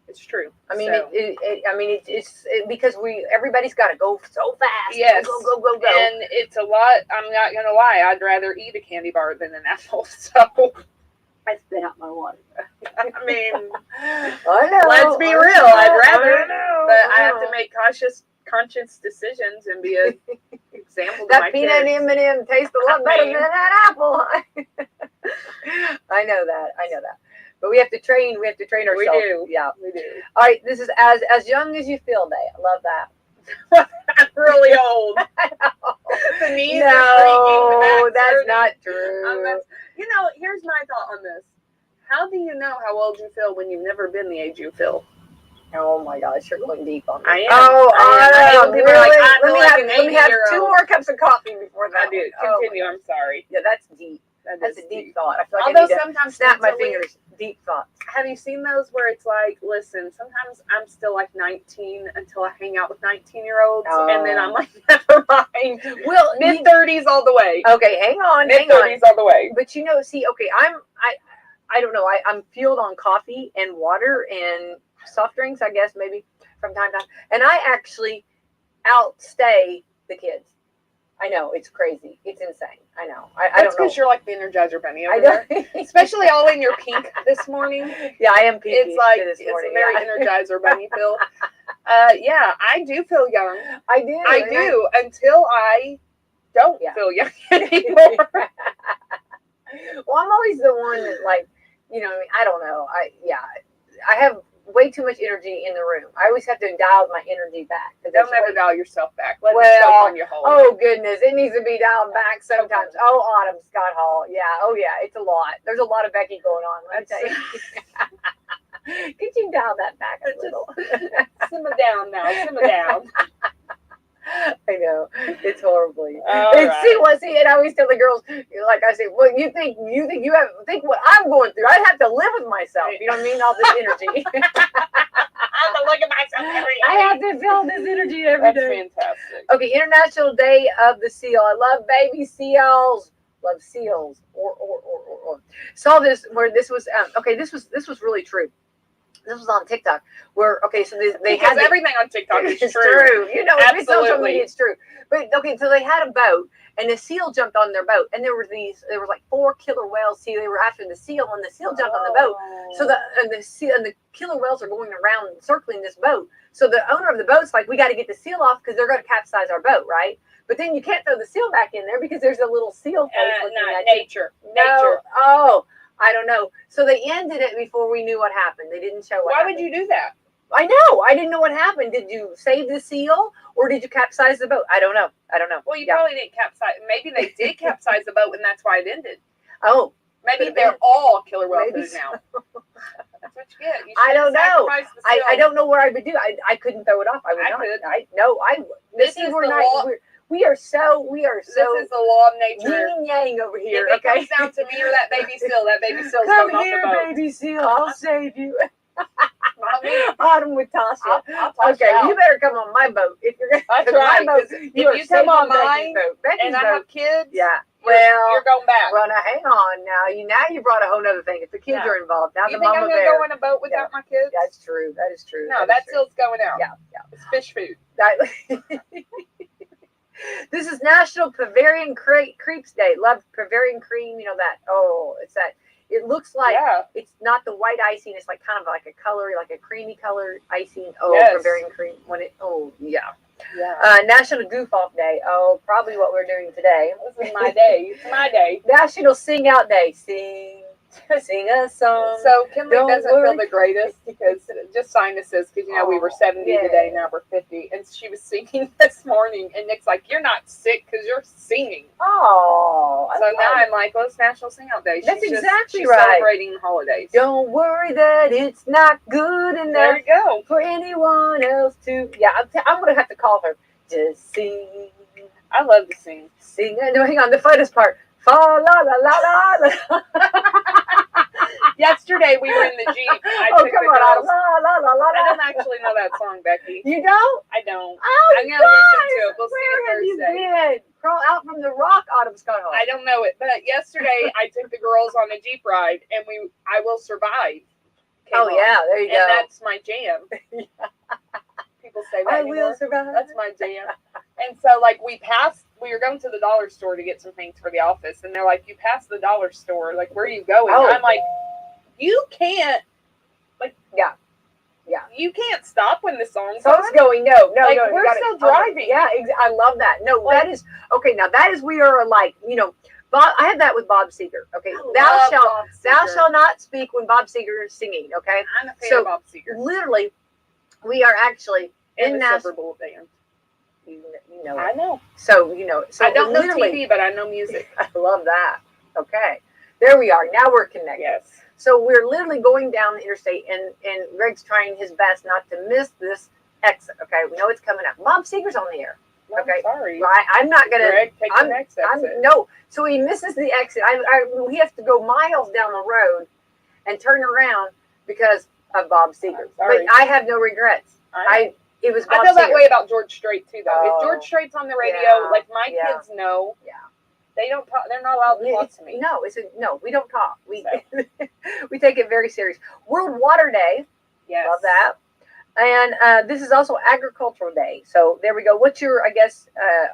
It's true. I mean, so. it's because everybody's got to go so fast. Yes. Go. And it's a lot. I'm not gonna lie. I'd rather eat a candy bar than an apple. So I spit out my water. I mean, I know. let's be real. I'd rather, but I have to know. make conscious decisions and be an example to That my peanut kids. M&M tastes a lot better than that apple. I know that. But we have to train. We have to train ourselves. We do. Yeah. We do. All right. This is as young as you feel day. I love that. I'm really old. The knees are No, creaking. The back's that's hurting. not true. Here's my thought on this. How do you know how old you feel when you've never been the age you feel? Oh my gosh, you're going deep on me. I am. Oh, I am. really? People are like, I let feel me like have, an let me have 80-year-old. 2 more cups of coffee before that. I do. Oh, Continue. I'm sorry. yeah, that's deep. That's is a deep thought. I feel like Although I need sometimes to snap my mentally- fingers. Deep thought. Have you seen those where it's like, listen, sometimes I'm still like 19 until I hang out with 19-year-olds, and then I'm like, never mind. Well, Mid-30s all the way. okay, hang on. Mid-30s all the way. But see, okay, I don't know. I'm fueled on coffee and water and soft drinks, I guess, maybe from time to time. And I actually outstay the kids. I know, it's crazy. It's insane. I know. I That's don't know. because you're like the Energizer Bunny over I there. don't. Especially all in your pink this morning. Yeah, I am pinky. It's like, this morning, it's a very Energizer Bunny feel. Yeah, I do feel young. I do. I do until I don't feel young anymore. Well, I'm always the one that, like, I don't know. I have way too much energy in the room. I always have to dial my energy back. Don't ever dial yourself back. Let it Well, soak on your whole. Oh goodness, it needs to be dialed back sometimes. Oh, Autumn Scott Hall. Yeah. Oh yeah, it's a lot. There's a lot of Becky going on. Let me tell you. Could you dial that back a little? Simmer down now. Simmer down. I know, it's horribly. Right. See, and I always tell the girls, like I say, well, you think think what I'm going through. I have to live with myself. You know what I mean? All this energy. I have to look at myself every day. I have to feel this energy every day. That's fantastic. Okay, International Day of the Seal. I love baby seals. Love seals. Or. Saw this where this was. This was really true. This was on TikTok. Where so they had everything on TikTok is it's true. You know, if it's social media, it's true. But so they had a boat, and the seal jumped on their boat, and there were like 4 killer whales. See, they were after the seal, and the seal jumped on the boat. So the killer whales are going around circling this boat. So the owner of the boat's like, we got to get the seal off because they're going to capsize our boat, right? But then you can't throw the seal back in there because there's a little seal face looking at you. Nature. Oh, I don't know. So they ended it before we knew what happened. They didn't show what Why happened. would you do that? I know. I didn't know what happened. Did you save the seal or did you capsize the boat? I don't know. Well, you probably didn't capsize. Maybe they did capsize the boat and that's why it ended. Oh. Maybe they're all killer whale food now. That's what you get. I don't know. I don't know where I would do. I couldn't throw it off. I would not. We are so. This is the law of nature. Yin and yang over here. If it comes down to me or that baby seal, that baby seal's come going here, off the boat. baby seal. I'll save you. Not me. Autumn with Tasha. I'll toss okay, you better come on my boat if you're going. That's right. My boat, If you come on mine boat. Becky's and I boat. have kids, Yeah. Well, you're going back. Well, now hang on. Now you brought a whole other thing. If the kids Yeah. are involved, now You the think I'm mama going to bear. go on a boat without my kids? That's true. That is true. No, that is true. still's going out. Yeah. It's fish food. This is National Bavarian Crepes Day. Love Bavarian cream. You know that. Oh, it's that. It looks like it's not the white icing. It's like kind of like a color, like a creamy color icing. Oh, Yes. Bavarian cream. Yeah. Yeah. National Goof Off Day. Oh, probably what we're doing today. This is my day. It's my day. National Sing Out Day. Sing a song. So Kimberly Don't doesn't worry. feel the greatest because just sinuses. Because we were 70 yeah. today, now we're 50, and she was singing this morning, and Nick's like, "You're not sick because you're singing." Oh, So now I'm like, "Well, it's National Sing Out Day." That's she's exactly she's right. Celebrating holidays. Don't worry that it's not good enough There you go. for anyone else to. Yeah, I'm gonna have to call her. Just sing. I love to sing. Sing. No, hang on. The funnest part. Fa la la la la. Yesterday we were in the Jeep. I Oh, took come the on. girls. La la la la I la. don't actually know that song, Becky. You don't? I don't. Oh, I'm gonna listen to it. We'll Where see have it you Thursday. been? Crawl out from the rock, Autumn Scott. I don't know it, but yesterday I took the girls on a Jeep ride, and I Will Survive. Oh, yeah, there you go. And that's my jam. People say that I anymore. will survive. That's my jam. And so, like, we were going to the dollar store to get some things for the office, and they're like, "You passed the dollar store. Like, where are you going?" Oh. I'm like, "You can't, Yeah. you can't stop when the song's So it's on." going, no, Like, no. we're you gotta- still driving. Yeah, I love that. No, Like- that is, okay, now that is, we are like, Bob, I have that with Bob Seger, okay? I Thou love shalt, Bob thou Seger. shalt not speak when Bob Seger is singing, okay? I'm a fan So, of Bob Seger. Literally, we are actually And in the Silver Nashville. Bullet Band. You know I it. know. So, so I don't know literally, TV, but I know music. I love that. Okay. There we are. Now we're connected. Yes. So we're literally going down the interstate, and Greg's trying his best not to miss this exit. Okay, we know it's coming up. Bob Seger's on the air. No, Okay. Sorry. I'm not gonna. Greg, take the next exit. No. So he misses the exit. We have to go miles down the road and turn around because of Bob Seger. I'm sorry. But I have no regrets. It was Bob I feel that Seger. way about George Strait too, though. Oh. If George Strait's on the radio, Yeah. like my Yeah. kids know, Yeah. they don't talk. They're not allowed to talk to me. No, we don't talk. We we take it very serious. World Water Day. Yes. Love that. And this is also Agricultural Day. So there we go. What's your, I guess,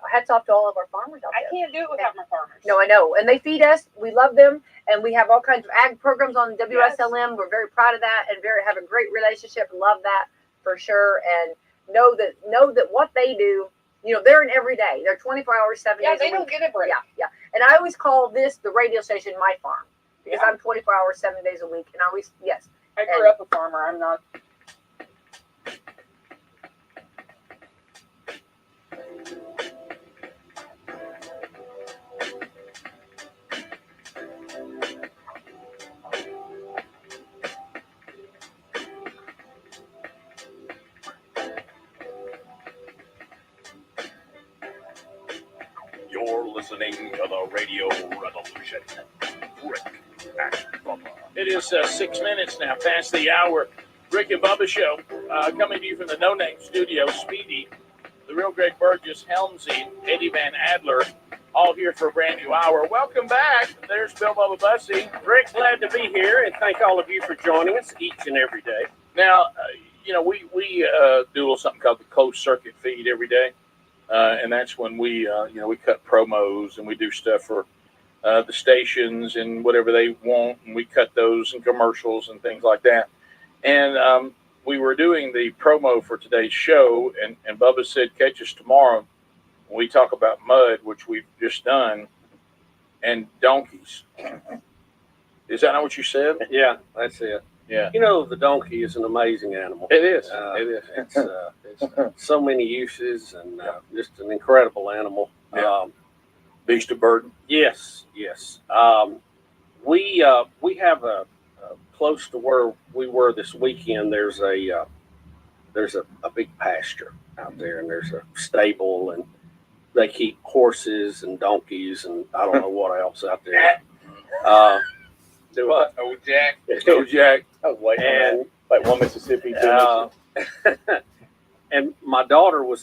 hats off to all of our farmers out I there. can't do it without my farmers. No, I know. And they feed us. We love them. And we have all kinds of ag programs on WSLM. We're very proud of that and have a great relationship. Love that for sure. And know that what they do, they're in every day. They're 24 hours, 7 days a week. they don't get a break. Yeah. And I always call this the radio station my farm because Yeah. I'm 24 hours, 7 days a week. And I always, yes. I grew up a farmer. I'm not. You're listening to the Radio Revolution. Rick and Bubba. It is 6 minutes now past the hour. Rick and Bubba Show, coming to you from the No Name Studio. Speedy, the real Greg Burgess, Helmsy, Eddie Van Adler, all here for a brand new hour. Welcome back. There's Bill Bubba Bussy. Rick, glad to be here, and thank all of you for joining us each and every day. Now, we do a little something called the closed circuit feed every day. And that's when we cut promos and we do stuff for the stations and whatever they want. And we cut those and commercials and things like that. And we were doing the promo for today's show. And Bubba said, catch us tomorrow when we talk about mud, which we've just done, and donkeys. Is that not what you said? Yeah, that's it. Yeah. The donkey is an amazing animal. It is. It is. It's so many uses and just an incredible animal. Yeah. Beast of burden. Yes. We have a close to where we were this weekend. There's a big pasture out there, and there's a stable, and they keep horses and donkeys, and I don't know what else out there. What? Oh, Jack. Oh, Jack. Oh, wait. And like one Mississippi. and my daughter was